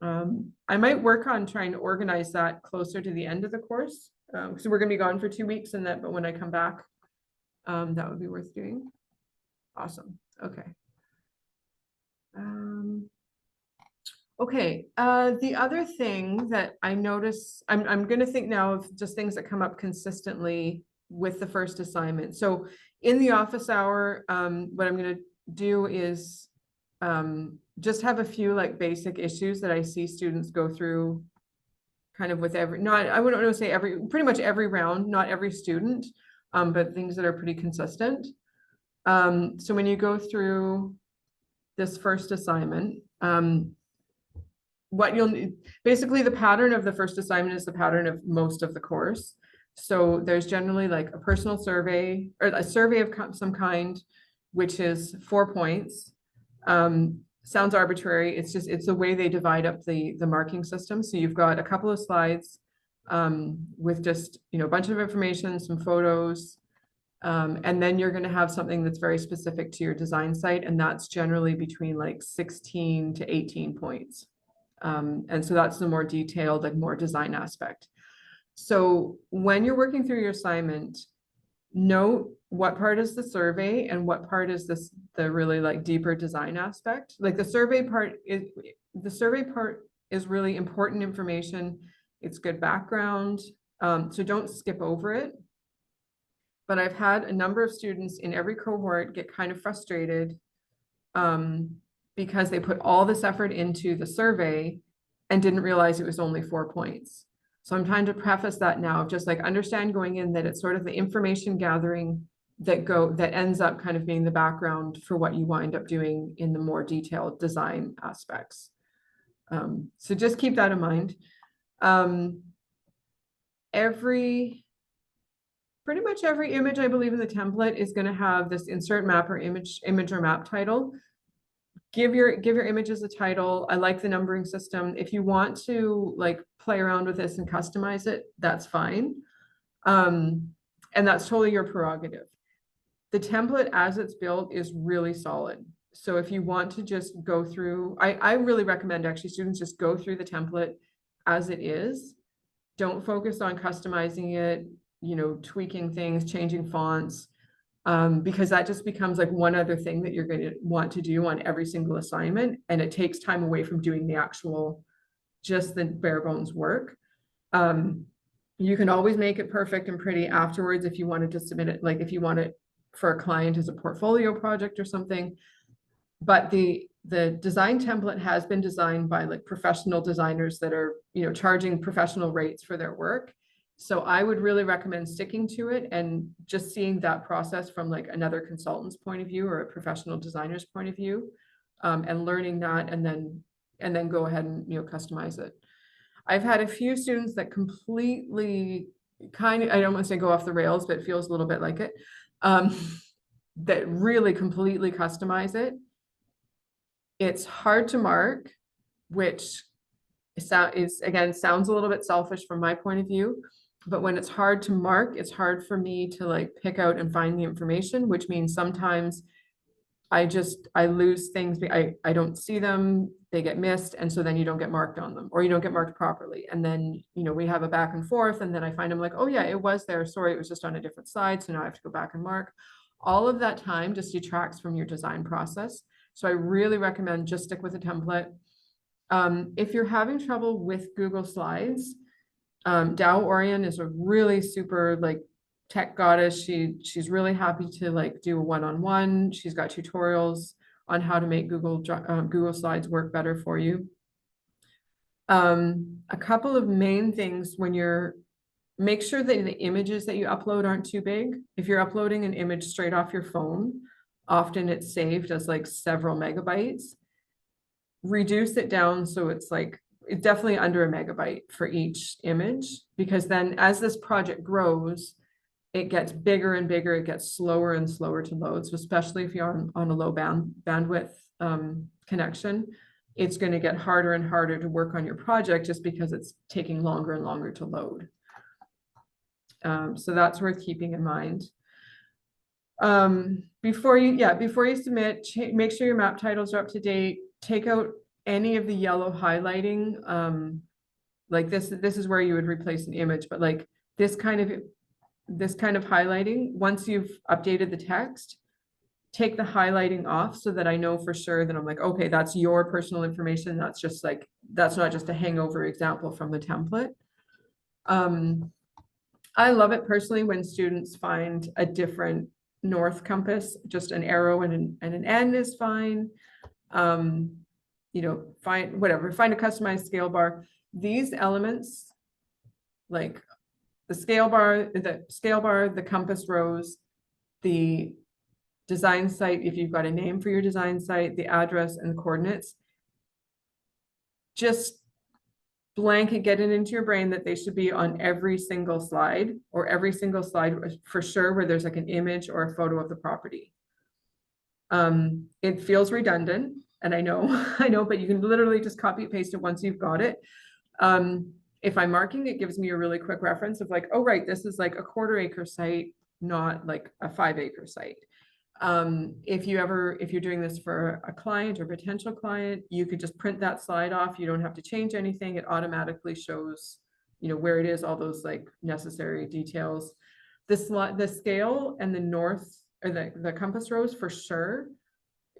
I might work on trying to organize that closer to the end of the course. So we're gonna be gone for 2 weeks and that, but when I come back, that would be worth doing. Awesome. Okay. Okay. The other thing that I notice, I'm going to think now of just things that come up consistently with the first assignment. So in the office hour, what I'm going to do is just have a few like basic issues that I see students go through kind of with every, not, I wouldn't want to say every, pretty much every round, not every student, but things that are pretty consistent. So when you go through this first assignment, what you'll need, basically the pattern of the first assignment is the pattern of most of the course. So there's generally like a personal survey or a survey of some kind, which is 4 points. Sounds arbitrary. It's just, it's the way they divide up the marking system. So you've got a couple of slides with just, you know, a bunch of information, some photos, and then you're going to have something that's very specific to your design site. And that's generally between like 16 to 18 points. And so that's the more detailed, like more design aspect. So when you're working through your assignment, note what part is the survey and what part is the really like deeper design aspect. Like the survey part is really important information. It's good background. So don't skip over it. But I've had a number of students in every cohort get kind of frustrated because they put all this effort into the survey and didn't realize it was only 4 points. So I'm trying to preface that now, just like understand going in that it's sort of the information gathering that ends up kind of being the background for what you wind up doing in the more detailed design aspects. So just keep that in mind. Pretty much every image, I believe, in the template is going to have this insert map or image or map title. Give your images a title. I like the numbering system. If you want to like play around with this and customize it, that's fine. And that's totally your prerogative. The template as it's built is really solid. So if you want to just go through, I really recommend actually students just go through the template as it is. Don't focus on customizing it, you know, tweaking things, changing fonts. Because that just becomes like one other thing that you're going to want to do on every single assignment. And it takes time away from doing the actual, just the bare bones work. You can always make it perfect and pretty afterwards if you wanted to submit it, like if you want it for a client as a portfolio project or something. But the design template has been designed by like professional designers that are, you know, charging professional rates for their work. So I would really recommend sticking to it and just seeing that process from like another consultant's point of view or a professional designer's point of view, and learning that and then go ahead and, you know, customize it. I've had a few students that completely kind of, I don't want to say go off the rails, but it feels a little bit like it, that really completely customize it. It's hard to mark, which again, sounds a little bit selfish from my point of view. But when it's hard to mark, it's hard for me to like pick out and find the information, which means sometimes I lose things. I don't see them, they get missed. And so then you don't get marked on them or you don't get marked properly. And then, you know, we have a back and forth and then I find them like, oh yeah, it was there. Sorry, it was just on a different side. So now I have to go back and mark. All of that time just detracts from your design process. So I really recommend just stick with a template. If you're having trouble with Google Slides, Dow Orion is a really super like tech goddess. She's really happy to like do a one-on-one. She's got tutorials on how to make Google Slides work better for you. A couple of main things when make sure that the images that you upload aren't too big. If you're uploading an image straight off your phone, often it's saved as like several megabytes. Reduce it down so it's like it's definitely under a megabyte for each image, because then as this project grows, it gets bigger and bigger, it gets slower and slower to load. So especially if you're on a low bandwidth connection, it's going to get harder and harder to work on your project just because it's taking longer and longer to load. So that's worth keeping in mind. Before you submit, make sure your map titles are up to date. Take out any of the yellow highlighting. Like this is where you would replace an image, but like this kind of highlighting, once you've updated the text, take the highlighting off so that I know for sure that I'm like, okay, that's your personal information. That's not just a hangover example from the template. I love it personally when students find a different north compass, just an arrow and an N is fine. You know, find a customized scale bar. These elements, like the scale bar, the compass rose, the design site, if you've got a name for your design site, the address and the coordinates, just blanket, get it into your brain that they should be on every single slide, or every single slide for sure where there's like an image or a photo of the property. It feels redundant, and I know, but you can literally just copy and paste it once you've got it. If I'm marking, it gives me a really quick reference of like, oh, right, this is like a 1/4 acre site, not like a 5 acre site. If you're doing this for a client or potential client, you could just print that slide off. You don't have to change anything. It automatically shows, you know, where it is, all those like necessary details. The scale and the north or the compass rose for sure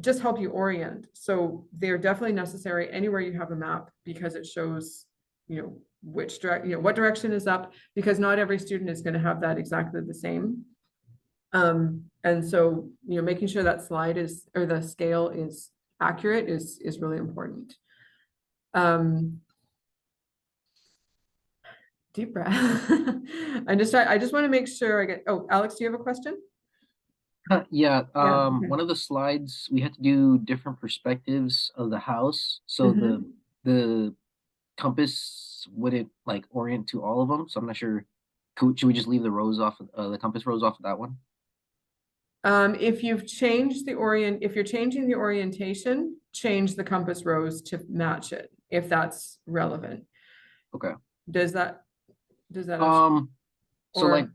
just help you orient. So they're definitely necessary anywhere you have a map, because it shows, you know, what direction is up, because not every student is going to have that exactly the same. And so, you know, making sure that slide is, or the scale is accurate is really important. Deep breath. I just want to make sure I get, oh, Alex, do you have a question? Yeah, okay. one of the slides, we had to do different perspectives of the house. So the compass, would it like orient to all of them? So I'm not sure. Should we just leave the rows off, the compass rows off of that one? If you're changing the orientation, change the compass rose to match it, if that's relevant. Okay. Does that So like,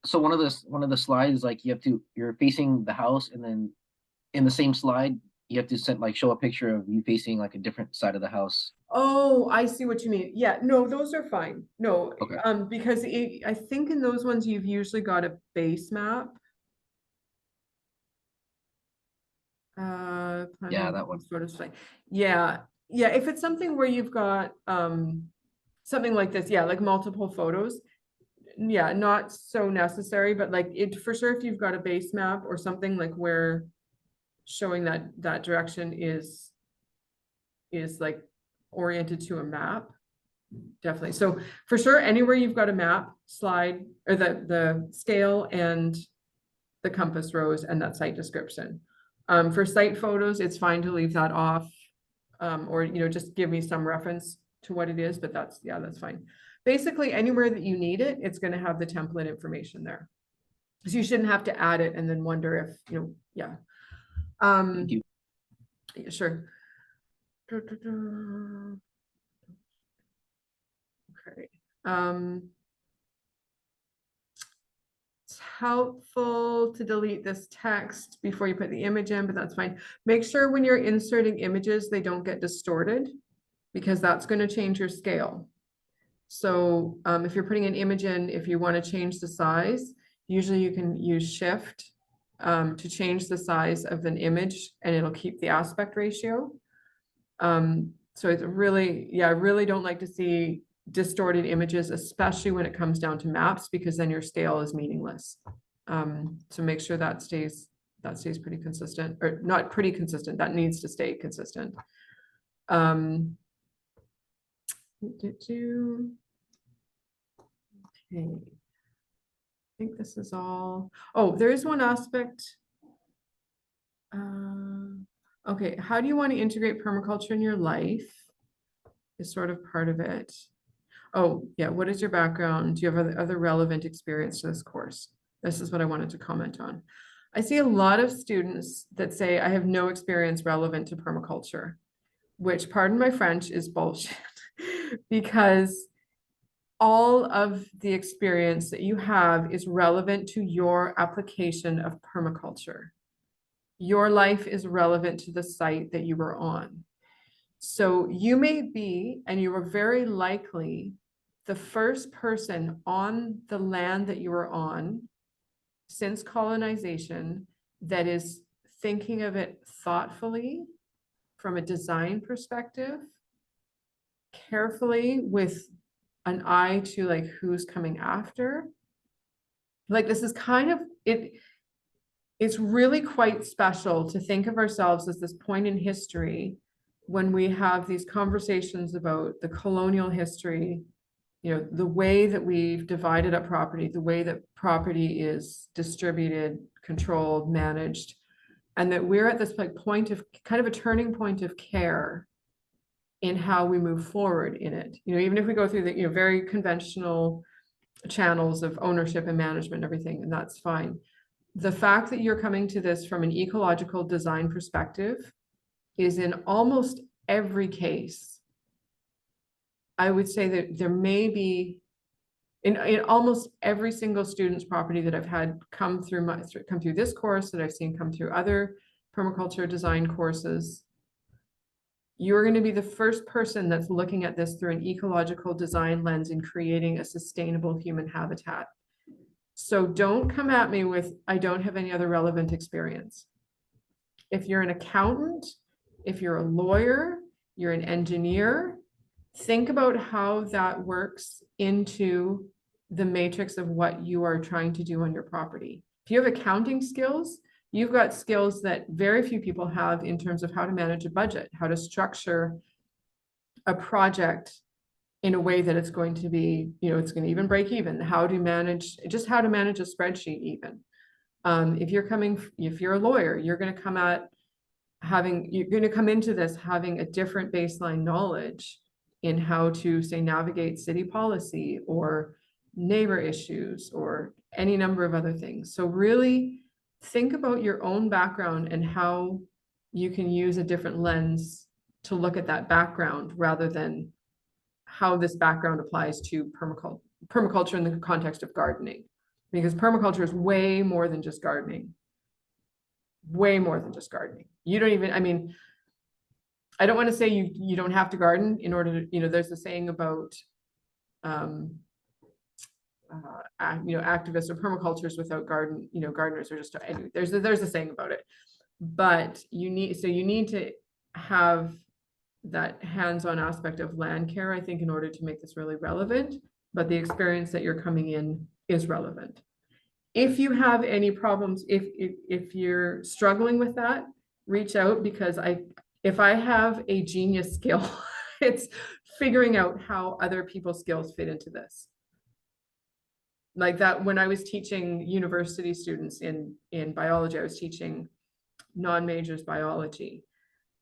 so one of the slides, like you're facing the house, and then in the same slide, you have to show a picture of you facing like a different side of the house. Oh, I see what you mean. Yeah, no, those are fine. No, Okay. because I think in those ones, you've usually got a base map. Yeah, that one. Sort of like, yeah. If it's something where you've got something like this, yeah, like multiple photos, yeah, not so necessary, but like it for sure, if you've got a base map or something like where showing that direction is like oriented to a map, definitely. So for sure, anywhere you've got a map slide, or the scale and the compass rose and that site description. For site photos, it's fine to leave that off, or, you know, just give me some reference to what it is, but that's fine. Basically, anywhere that you need it, it's going to have the template information there. So you shouldn't have to add it and then wonder if, you know, yeah. Thank you. Yeah, sure. Okay. It's helpful to delete this text before you put the image in, but that's fine. Make sure when you're inserting images, they don't get distorted, because that's going to change your scale. So if you're putting an image in, if you want to change the size, usually you can use Shift to change the size of an image, and it'll keep the aspect ratio. So it's really, I really don't like to see distorted images, especially when it comes down to maps, because then your scale is meaningless. So make sure that stays pretty consistent, or not pretty consistent, that needs to stay consistent. Okay. I think this is all. Oh, there is one aspect. Okay, how do you want to integrate permaculture in your life? Is sort of part of it. Oh, yeah, what is your background? Do you have other relevant experience to this course? This is what I wanted to comment on. I see a lot of students that say, I have no experience relevant to permaculture, which, pardon my French, is bullshit. Because all of the experience that you have is relevant to your application of permaculture. Your life is relevant to the site that you were on. So you may be, and you were very likely, the first person on the land that you were on since colonization that is thinking of it thoughtfully from a design perspective, carefully with an eye to like who's coming after. Like this is kind of it. It's really quite special to think of ourselves as this point in history when we have these conversations about the colonial history, you know, the way that we've divided up property, the way that property is distributed, controlled, managed, and that we're at this like point of kind of a turning point of care in how we move forward in it. You know, even if we go through the, you know, very conventional channels of ownership and management and everything, and that's fine. The fact that you're coming to this from an ecological design perspective is in almost every case. I would say that there may be in almost every single student's property that I've had come through this course, that I've seen come through other permaculture design courses, you're going to be the first person that's looking at this through an ecological design lens and creating a sustainable human habitat. So don't come at me with, I don't have any other relevant experience. If you're an accountant, if you're a lawyer, you're an engineer, think about how that works into the matrix of what you are trying to do on your property. If you have accounting skills, you've got skills that very few people have in terms of how to manage a budget, how to structure a project in a way that it's going to be, you know, it's going to even break even, how to manage, just how to manage a spreadsheet even. If you're a lawyer, you're going to come into this having a different baseline knowledge in how to, say, navigate city policy or neighbor issues or any number of other things. So really think about your own background and how you can use a different lens to look at that background rather than how this background applies to permaculture in the context of gardening, because permaculture is way more than just gardening. Way more than just gardening. You don't even, I mean, I don't want to say you don't have to garden in order to, you know, there's a saying about, activists or permacultures without gardeners are just, anyway, there's a saying about it, but you need to have that hands-on aspect of land care, I think, in order to make this really relevant, but the experience that you're coming in is relevant. If you have any problems, if you're struggling with that, reach out, because if I have a genius skill, it's figuring out how other people's skills fit into this. Like that, when I was teaching university students in biology, I was teaching non-majors biology.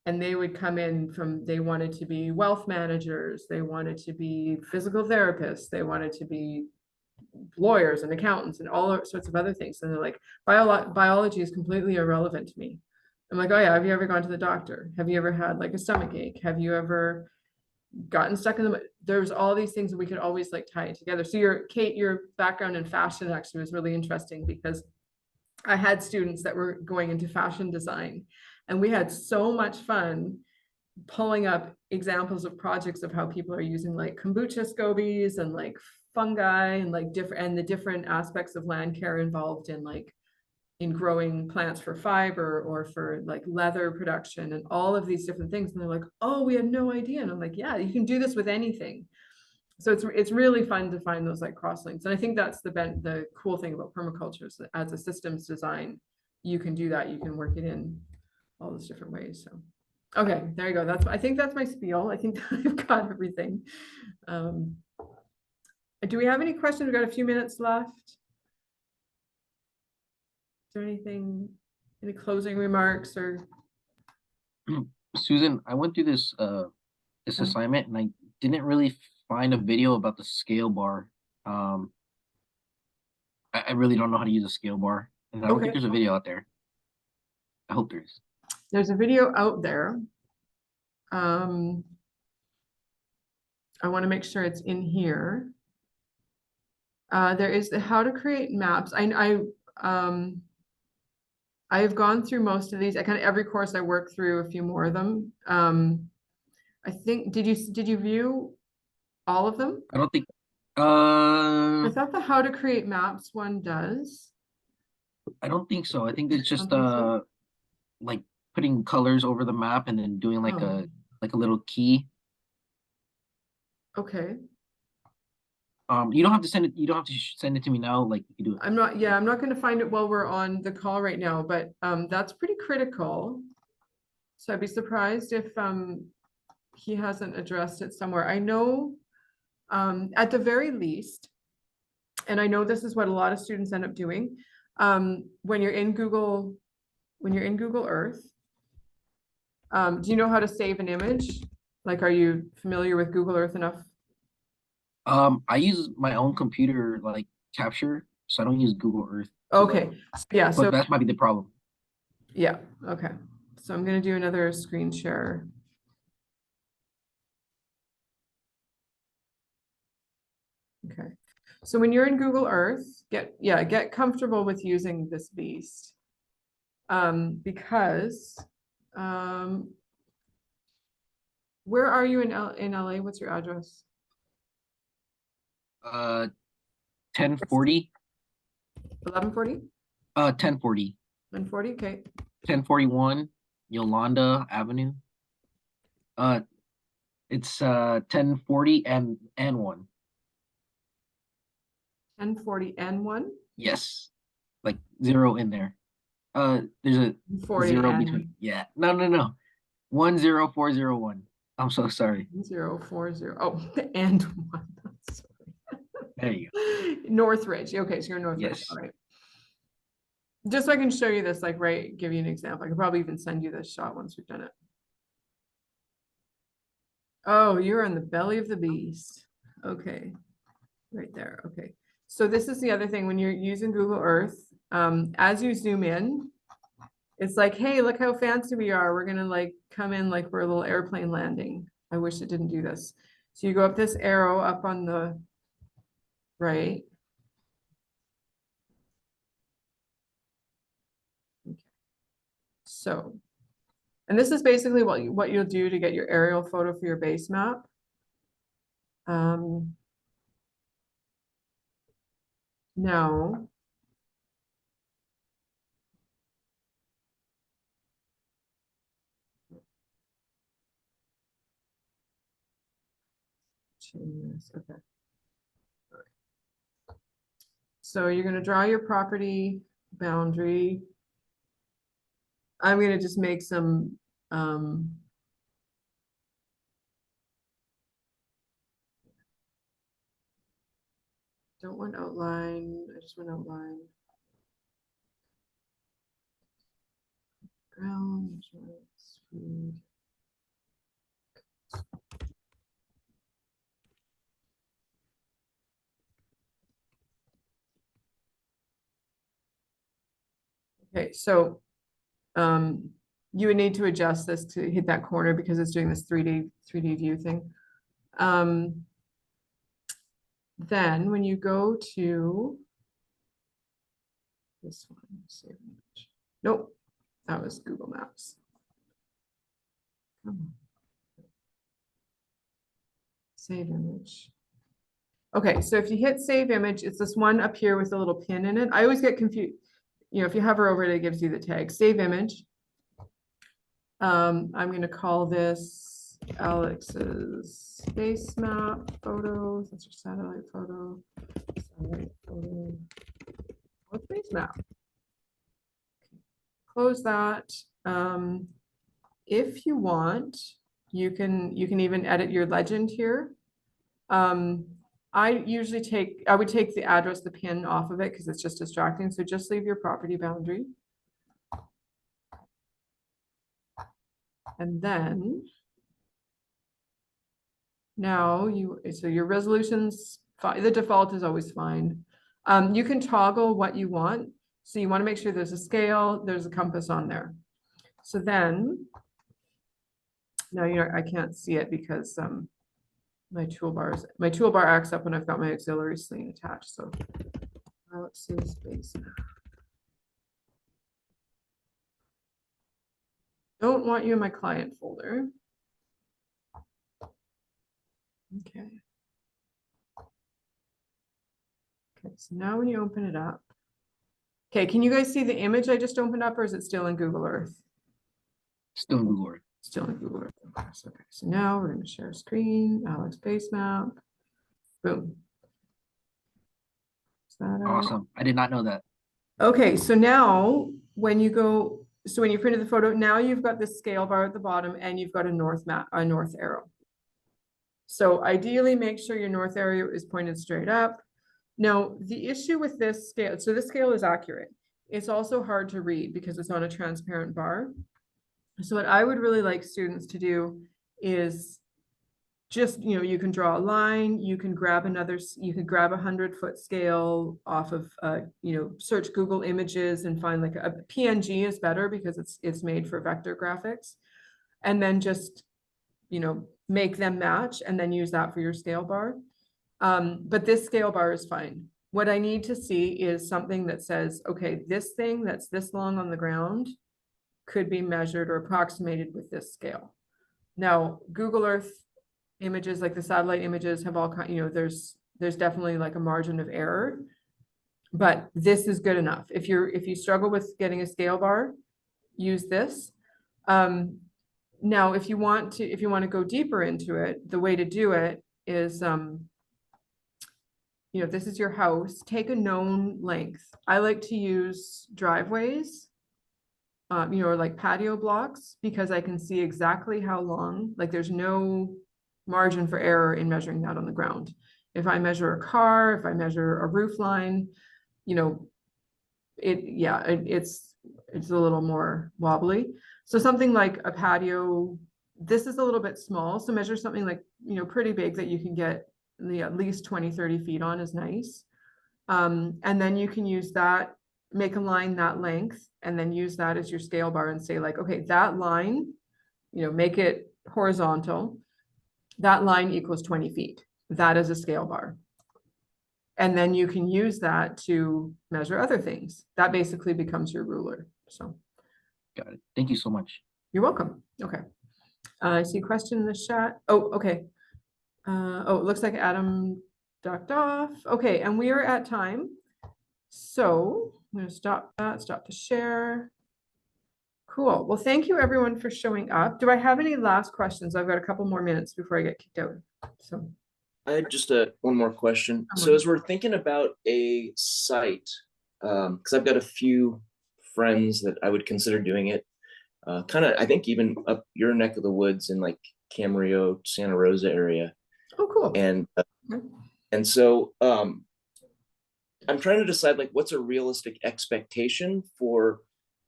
And they would come in they wanted to be wealth managers, they wanted to be physical therapists, they wanted to be lawyers and accountants and all sorts of other things. And they're like, biology is completely irrelevant to me. I'm like, oh yeah, have you ever gone to the doctor? Have you ever had like a stomach ache? Have you ever gotten stuck in there's all these things that we could always like tie it together. So Kate, your background in fashion actually was really interesting, because I had students that were going into fashion design, and we had so much fun pulling up examples of projects of how people are using like kombucha scobies and like fungi and like the different aspects of land care involved in growing plants for fiber or for like leather production and all of these different things. And they're like, oh, we had no idea. And I'm like, yeah, you can do this with anything. So it's really fun to find those like cross links. And I think that's the cool thing about permaculture is that as a systems design, you can do that. You can work it in all those different ways. So, okay, there you go. I think that's my spiel. I think I've got everything. Do we have any questions? We've got a few minutes left. Is there anything, any closing remarks or? Susan, I went through this assignment and I didn't really find a video about the scale bar. I really don't know how to use a scale bar, and I don't think there's a video out there. I hope there is. There's a video out there. I want to make sure it's in here. There is the how to create maps. I have gone through most of these. I kind of every course I work through a few more of them. I think, did you view all of them? I don't think. I thought the how to create maps one does. I don't think so. I think it's just Don't think so? like putting colors over the map and then doing like Oh. a little key. Okay. You don't have to send it. You don't have to send it to me now. Like you can do it. I'm not going to find it while we're on the call right now, but that's pretty critical. So I'd be surprised if he hasn't addressed it somewhere. I know at the very least, and I know this is what a lot of students end up doing, when you're in Google Earth, do you know how to save an image? Like, are you familiar with Google Earth enough? I use my own computer like capture, so I don't use Google Earth. Okay, yeah, But so that might be the problem. yeah, okay. So I'm gonna do another screen share. Okay, so when you're in Google Earth, get comfortable with using this beast. Because where are you in LA? What's your address? 1040. 1140? 1040. 140, okay. 1041 Yolanda Avenue. It's 1040 and 1. 1040 N1? Yes, like 0 in there. There's a 40 0 N between. Yeah, no. 10401. I'm so sorry. 040. Oh, and 1. Sorry. There you go. Northridge. Okay, so you're Northridge. Yes. All right. Just so I can show you this, like, right, give you an example. I could probably even send you this shot once we've done it. Oh, you're in the belly of the beast. Okay, right there. Okay. So this is the other thing when you're using Google Earth, as you zoom in, it's like, hey, look how fancy we are. We're gonna like come in like we're a little airplane landing. I wish it didn't do this. So you go up this arrow up on the right. Okay. So, and this is basically what you'll do to get your aerial photo for your base map. Now, change this. Okay. All right. So you're going to draw your property boundary. I'm going to just make some don't want outline. I just want outline. Ground, food. Okay, so you would need to adjust this to hit that corner because it's doing this 3D view thing. Then when you go to this one, save image. Nope, that was Google Maps. Come on. Save image. Okay, so if you hit save image, it's this one up here with a little pin in it. I always get confused. You know, if you hover over it, it gives you the tag save image. I'm going to call this Alex's space map photos. That's your satellite photo. Satellite photo. Oh, space map. Close that. If you want, you can even edit your legend here. I would take the address, the pin off of it because it's just distracting. So just leave your property boundary. And then now so your resolution's fine. The default is always fine. You can toggle what you want. So you want to make sure there's a scale, there's a compass on there. So then, no, I can't see it because my toolbar acts up when I've got my auxiliary sling attached. So let's see space. Don't want you in my client folder. Okay. Okay, so now when you open it up. Okay, can you guys see the image I just opened up, or is it still in Google Earth? Still in Google Earth. Still in Google Earth, of course. Okay, so now we're going to share screen, Alex base map. Boom. Is that out? Awesome. I did not know that. Okay, so now when you go, so when you printed the photo, now you've got this scale bar at the bottom and you've got a north arrow. So ideally make sure your north arrow is pointed straight up. Now, the issue with this scale, so this scale is accurate. It's also hard to read because it's on a transparent bar. So what I would really like students to do is just, you can draw a line, you can grab you could grab a 100-foot scale off of, search Google Images and find like a PNG is better because it's made for vector graphics. And then just, make them match and then use that for your scale bar. But this scale bar is fine. What I need to see is something that says, okay, this thing that's this long on the ground could be measured or approximated with this scale. Now, Google Earth images, like the satellite images, have all kind, there's definitely like a margin of error, but this is good enough. If you struggle with getting a scale bar, use this. Now, if you want to go deeper into it, the way to do it is, this is your house, take a known length. I like to use driveways, or like patio blocks, because I can see exactly how long, like there's no margin for error in measuring that on the ground. If I measure a car, if I measure a roof line, it's a little more wobbly. So something like a patio, this is a little bit small. So measure something like, pretty big that you can get at least 20, 30 feet on is nice. And then you can use that, make a line that length, and then use that as your scale bar and say like, okay, that line, make it horizontal. That line equals 20 feet. That is a scale bar. And then you can use that to measure other things. That basically becomes your ruler. So. Got it. Thank you so much. You're welcome. Okay. I see a question in the chat. Oh, okay. It looks like Adam ducked off. Okay, and we are at time. So I'm going to stop the share. Cool. Well, thank you everyone for showing up. Do I have any last questions? I've got a couple more minutes before I get kicked out. So I had just one more question. So as we're thinking about a site, because I've got a few friends that I would consider doing it, kind of, I think even up your neck of the woods in like Camarillo, Santa Rosa area. Oh, cool. And so I'm trying to decide like what's a realistic expectation for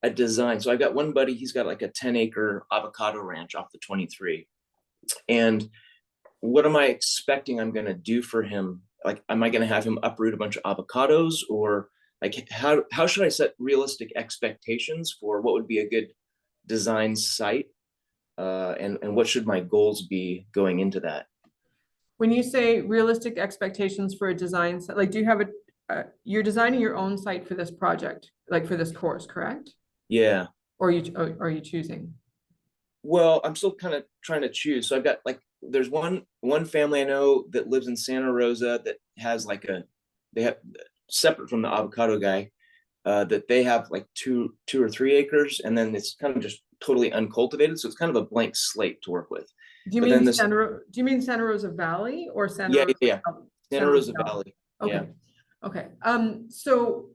a design. So I've got one buddy, he's got like a 10-acre avocado ranch off the 23. And what am I expecting I'm going to do for him? Like, am I going to have him uproot a bunch of avocados, or like how should I set realistic expectations for what would be a good design site? And what should my goals be going into that? When you say realistic expectations for a design site, like do you have you're designing your own site for this project, like for this course, correct? Yeah. Or are you choosing? Well, I'm still kind of trying to choose. So I've got like, there's one family I know that lives in Santa Rosa that has like they have separate from the avocado guy, that they have like two or 3 acres, and then it's kind of just totally uncultivated. So it's kind of a blank slate to work with. Do you mean Santa Rosa Valley or Santa Rosa? Yeah. Santa Rosa Valley. Okay. Yeah. Okay. So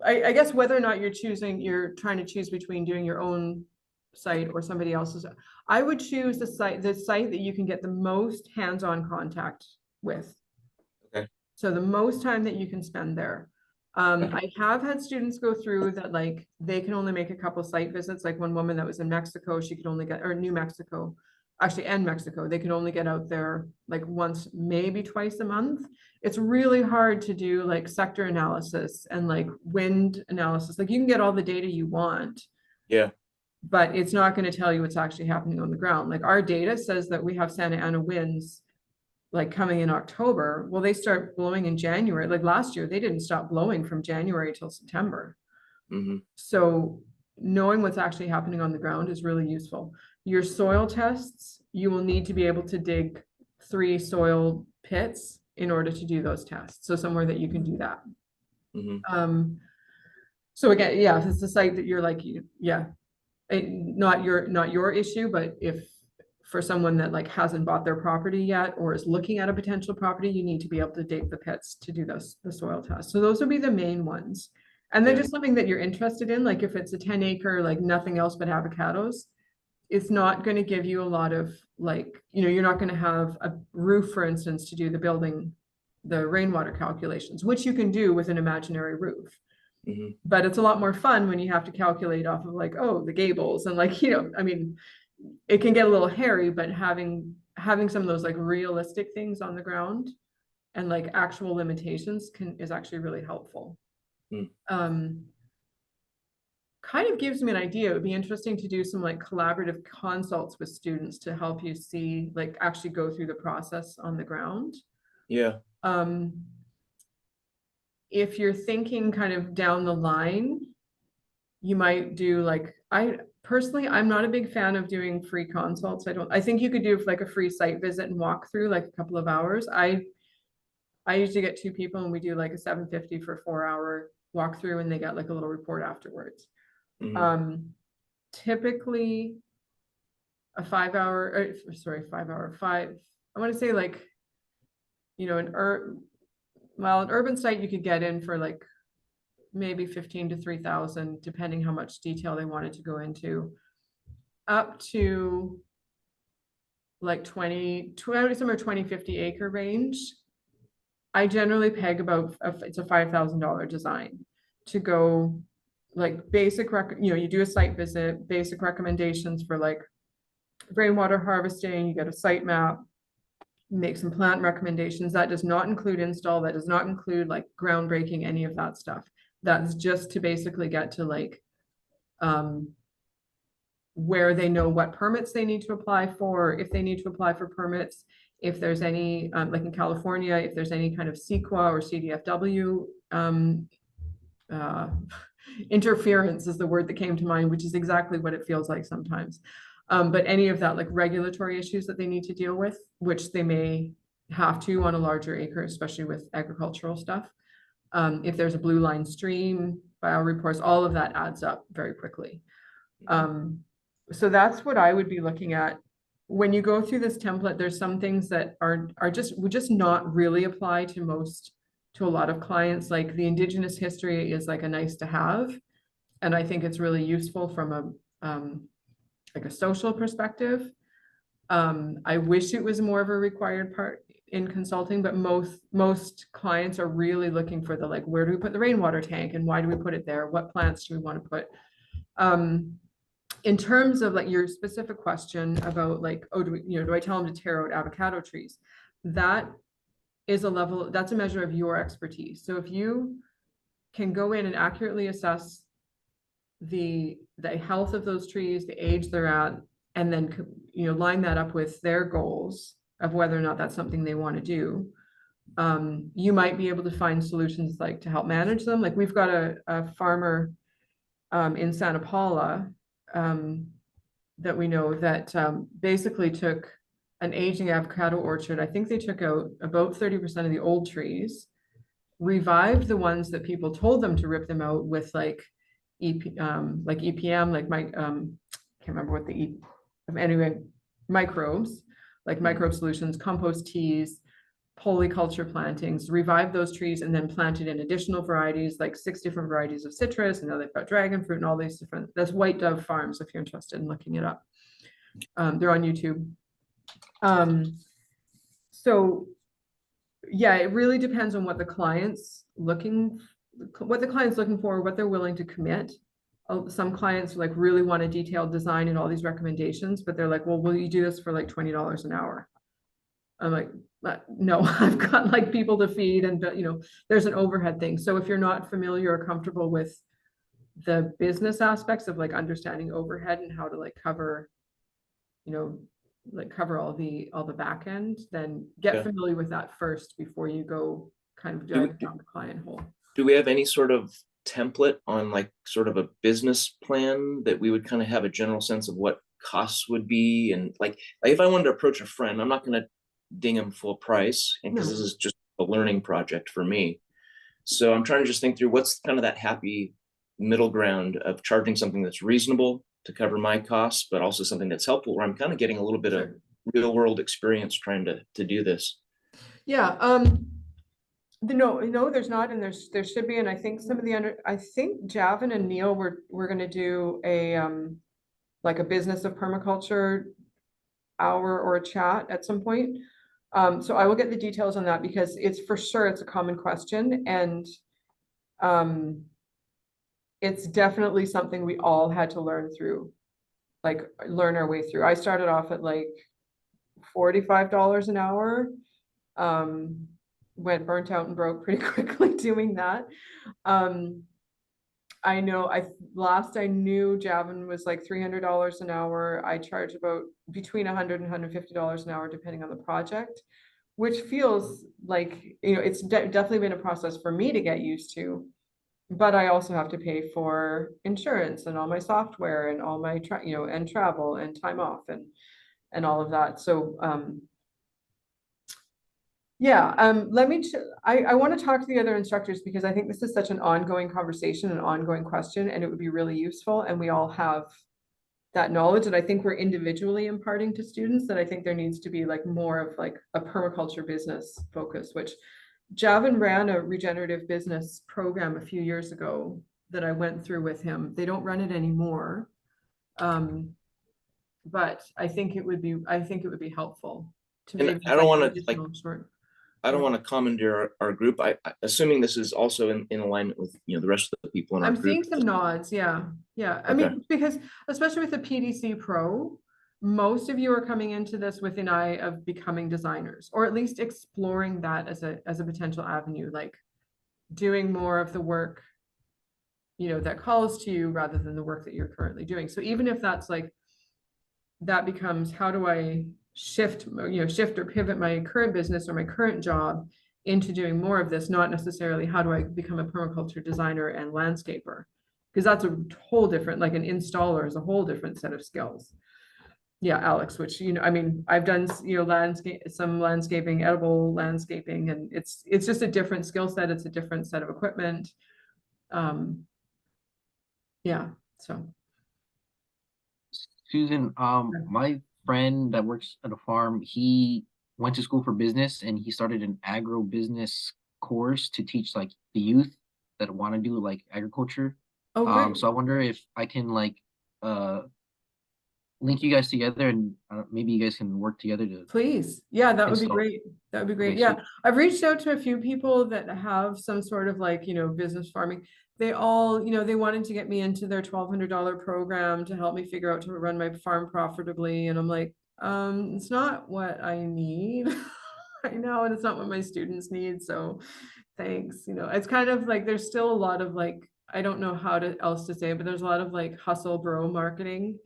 I guess whether or not you're trying to choose between doing your own site or somebody else's, I would choose the site that you can get the most hands-on contact with. Okay. So the most time that you can spend there. I have had students go through that, like they can only make a couple site visits. Like one woman that was in Mexico, she could only get, or New Mexico, actually, and Mexico, they could only get out there like once, maybe twice a month. It's really hard to do like sector analysis and like wind analysis. Like you can get all the data you want. Yeah. But it's not going to tell you what's actually happening on the ground. Like our data says that we have Santa Ana winds like coming in October, well, they start blowing in January. Like last year, they didn't stop blowing from January till September. Mhm. So knowing what's actually happening on the ground is really useful. Your soil tests, you will need to be able to dig 3 soil pits in order to do those tests. So somewhere that you can do that. Mhm. So again, yeah, if it's a site that you're like, yeah, not your issue, but if for someone that like hasn't bought their property yet or is looking at a potential property, you need to be able to dig the pits to do the soil test. So those would be the main ones. And then Yeah. just something that you're interested in, like if it's a 10-acre, like nothing else but avocados, it's not going to give you a lot of like, you're not going to have a roof, for instance, to do the rainwater calculations, which you can do with an imaginary roof. Mhm. But it's a lot more fun when you have to calculate off of like, oh, the gables and like, I mean, it can get a little hairy, but having some of those like realistic things on the ground and like actual limitations is actually really helpful. Kind of gives me an idea. It would be interesting to do some like collaborative consults with students to help you see, like actually go through the process on the ground. Yeah. If you're thinking kind of down the line, you might do like, I'm not a big fan of doing free consults. I think you could do like a free site visit and walk through like a couple of hours. I usually get 2 people and we do like a $750 for a 4-hour walkthrough and they get like a little report afterwards. Mhm. Typically a 5-hour, I want to say like, an urban site you could get in for like maybe 15 to 3,000, depending how much detail they wanted to go into, up to like 20, somewhere 20, 50 acre range. I generally peg about, it's a $5,000 design to go like basic, you do a site visit, basic recommendations for like rainwater harvesting, you get a site map, make some plant recommendations. That does not include install, that does not include like groundbreaking, any of that stuff. That's just to basically get to like where they know what permits they need to apply for, if they need to apply for permits, if there's any, like in California, if there's any kind of CEQA or CDFW interference is the word that came to mind, which is exactly what it feels like sometimes. But any of that like regulatory issues that they need to deal with, which they may have to on a larger acre, especially with agricultural stuff. If there's a blue line stream, bio reports, all of that adds up very quickly. So that's what I would be looking at. When you go through this template, there's some things that would just not really apply to a lot of clients. Like the Indigenous history is like a nice to have. And I think it's really useful from like a social perspective. I wish it was more of a required part in consulting, but most clients are really looking for the like, where do we put the rainwater tank and why do we put it there? What plants do we want to put? In terms of like your specific question about like, oh, do I tell them to tear out avocado trees? That is that's a measure of your expertise. So if you can go in and accurately assess the health of those trees, the age they're at, and then line that up with their goals of whether or not that's something they want to do, you might be able to find solutions like to help manage them. Like we've got a farmer in Santa Paula that we know that basically took an aging avocado orchard. I think they took out about 30% of the old trees, revived the ones that people told them to rip them out with like EPM, like can't remember what anyway, microbes, like microbe solutions, compost teas, polyculture plantings, revived those trees and then planted in additional varieties, like 6 different varieties of citrus. And now they've got dragon fruit and all these different, that's White Dove Farms, if you're interested in looking it up. They're on YouTube. So yeah, it really depends on what the client's looking for, what they're willing to commit. Some clients like really want a detailed design and all these recommendations, but they're like, well, will you do this for like $20 an hour? I'm like, no, I've got like people to feed and there's an overhead thing. So if you're not familiar or comfortable with the business aspects of like understanding overhead and how to like cover, like cover all the back end, then get Yeah. familiar with that first before you go kind of Do we- diving down the client hole. Do we have any sort of template on like sort of a business plan that we would kind of have a general sense of what costs would be? And like if I wanted to approach a friend, I'm not going to ding him full price, and because this is just a learning project for me. So I'm trying to just think through what's kind of that happy middle ground of charging something that's reasonable to cover my costs, but also something that's helpful, where I'm kind of getting a little bit of real world experience trying to do this. Yeah, no, there's not, and there should be, and I think some of the I think Javin and Neil we're gonna do a like a business of permaculture hour or a chat at some point. So I will get the details on that, because it's for sure it's a common question, and it's definitely something we all had to learn our way through. I started off at like $45 an hour. Went burnt out and broke pretty quickly doing that. I know last I knew Javin was like $300 an hour. I charge about between $100 and $150 an hour, depending on the project, which feels like, it's definitely been a process for me to get used to. But I also have to pay for insurance and all my software and all my and travel and time off and all of that. So yeah, I want to talk to the other instructors, because I think this is such an ongoing conversation, an ongoing question, and it would be really useful. And we all have that knowledge that I think we're individually imparting to students, that I think there needs to be like more of like a permaculture business focus, which Javin ran a regenerative business program a few years ago that I went through with him. They don't run it anymore. But I think it would be helpful to And maybe I don't want to additional short. I don't want to commandeer our group. Assuming this is also in alignment with the rest of the people in our I'm group. seeing some nods, yeah. I mean, because especially with the PDC Pro, most of you are coming into this with an eye of becoming designers, or at least exploring that as a potential avenue, like doing more of the work, that calls to you rather than the work that you're currently doing. So even if that's like, that becomes, how do I shift or pivot my current business or my current job into doing more of this, not necessarily how do I become a permaculture designer and landscaper, because that's a whole different, like an installer is a whole different set of skills. Yeah, Alex, which, I mean, I've done, some landscaping, edible landscaping, and it's just a different skill set. It's a different set of equipment. Yeah, so. Susan, my friend that works at a farm, he went to school for business, and he started an agro business course to teach like the youth that want to do like agriculture. Oh, great. So I wonder if I can like link you guys together, and maybe you guys can work together to. Please. Yeah, that would be install. great. That would be great. Okay, Yeah, so I've reached out to a few people that have some sort of like, business farming. They all, they wanted to get me into their $1,200 program to help me figure out to run my farm profitably. And I'm like, it's not what I need. I know, and it's not what my students need. So thanks. It's kind of like, there's still a lot of like, I don't know how else to say it, but there's a lot of like hustle bro marketing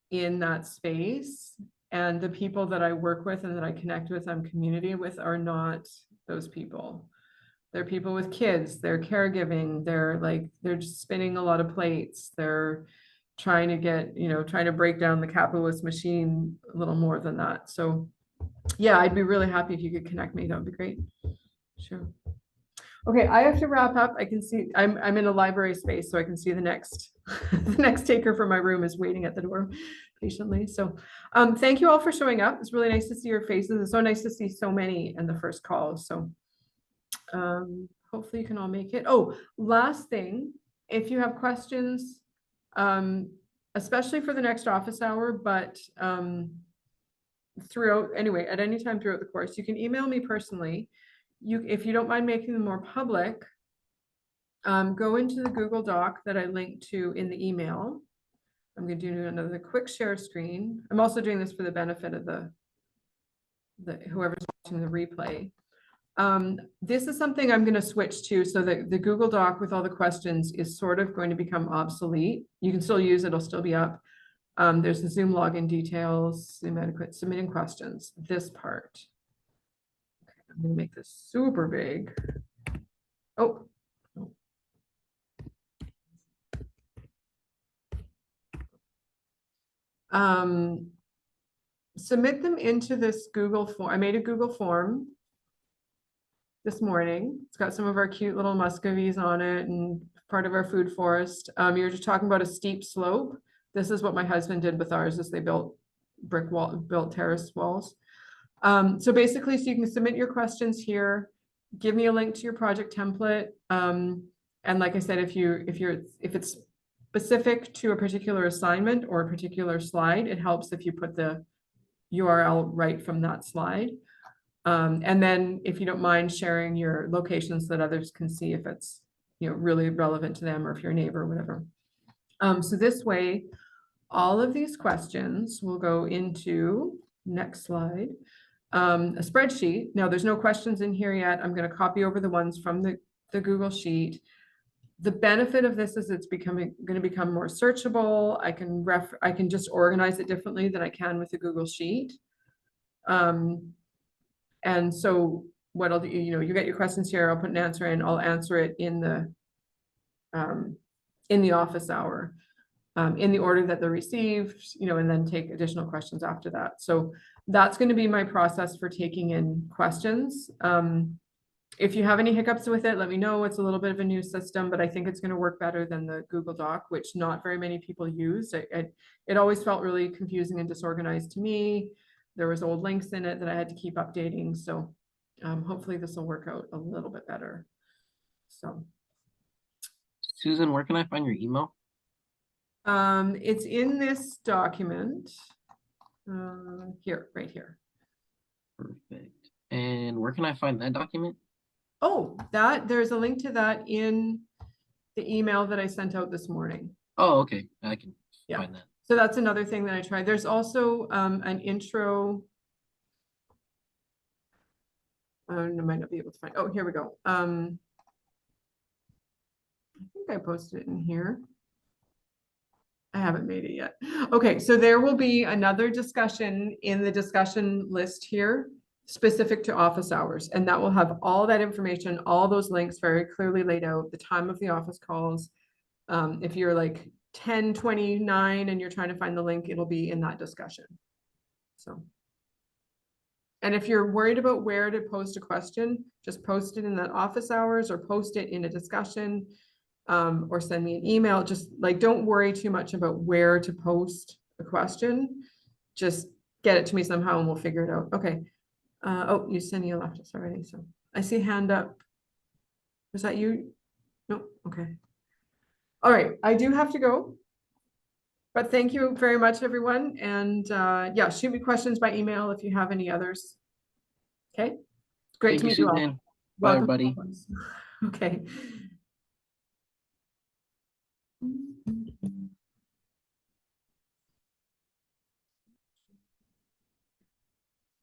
in that space. And the people that I work with and that I connect with, I'm community with, are not those people. They're people with kids, they're caregiving, they're just spinning a lot of plates. They're trying to get, trying to break down the capitalist machine a little more than that. So yeah, I'd be really happy if you could connect me. That would be great. Sure. Okay, I have to wrap up. I can see I'm in a library space, so I can see the next the next taker for my room is waiting at the door patiently. So thank you all for showing up. It's really nice to see your faces. It's so nice to see so many in the first call. So hopefully you can all make it. Oh, last thing, if you have questions, especially for the next office hour, but throughout, anyway, at any time throughout the course, you can email me personally. If you don't mind making them more public, go into the Google Doc that I linked to in the email. I'm going to do another quick share screen. I'm also doing this for the benefit of the whoever's watching the replay. This is something I'm going to switch to, so that the Google Doc with all the questions is sort of going to become obsolete. You can still use it, it'll still be up. There's the Zoom login details, submitting questions, this part. Okay, I'm gonna make this super big. Oh. Submit them into this Google form. I made a Google form this morning. It's got some of our cute little muscovies on it and part of our food forest. You're just talking about a steep slope. This is what my husband did with ours, is they built built terrace walls. So basically, so you can submit your questions here, give me a link to your project template. And like I said, if it's specific to a particular assignment or a particular slide, it helps if you put the URL right from that slide. And then if you don't mind sharing your locations so that others can see if it's, really relevant to them, or if you're a neighbor or whatever. So this way, all of these questions will go into, next slide, a spreadsheet. Now there's no questions in here yet. I'm going to copy over the ones from the Google Sheet. The benefit of this is it's going to become more searchable. I can just organize it differently than I can with the Google Sheet. And so what I'll do, you get your questions here, I'll put an answer in, I'll answer it in the office hour, in the order that they're received, and then take additional questions after that. So that's going to be my process for taking in questions. If you have any hiccups with it, let me know. It's a little bit of a new system, but I think it's going to work better than the Google Doc, which not very many people use. It always felt really confusing and disorganized to me. There was old links in it that I had to keep updating. So hopefully this will work out a little bit better. So Susan, where can I find your email? it's in this document here, right here. Perfect. And where can I find that document? Oh, there's a link to that in the email that I sent out this morning. Oh, okay. I can Yeah. find that. So that's another thing that I tried. There's also an intro. I might not be able to find. Oh, here we go. I think I posted it in here. I haven't made it yet. Okay, so there will be another discussion in the discussion list here specific to office hours, and that will have all that information, all those links very clearly laid out, the time of the office calls. If you're like 10:29 and you're trying to find the link, it'll be in that discussion. So, and if you're worried about where to post a question, just post it in that office hours or post it in a discussion, or send me an email. Just like, don't worry too much about where to post a question. Just get it to me somehow and we'll figure it out. Okay. Oh, Yesenia left us already. So I see hand up. Was that you? No. Okay. All right. I do have to go. But thank you very much, everyone. And yeah, shoot me questions by email if you have any others. Okay. Great to meet you all. Susan. Bye, everybody. Okay.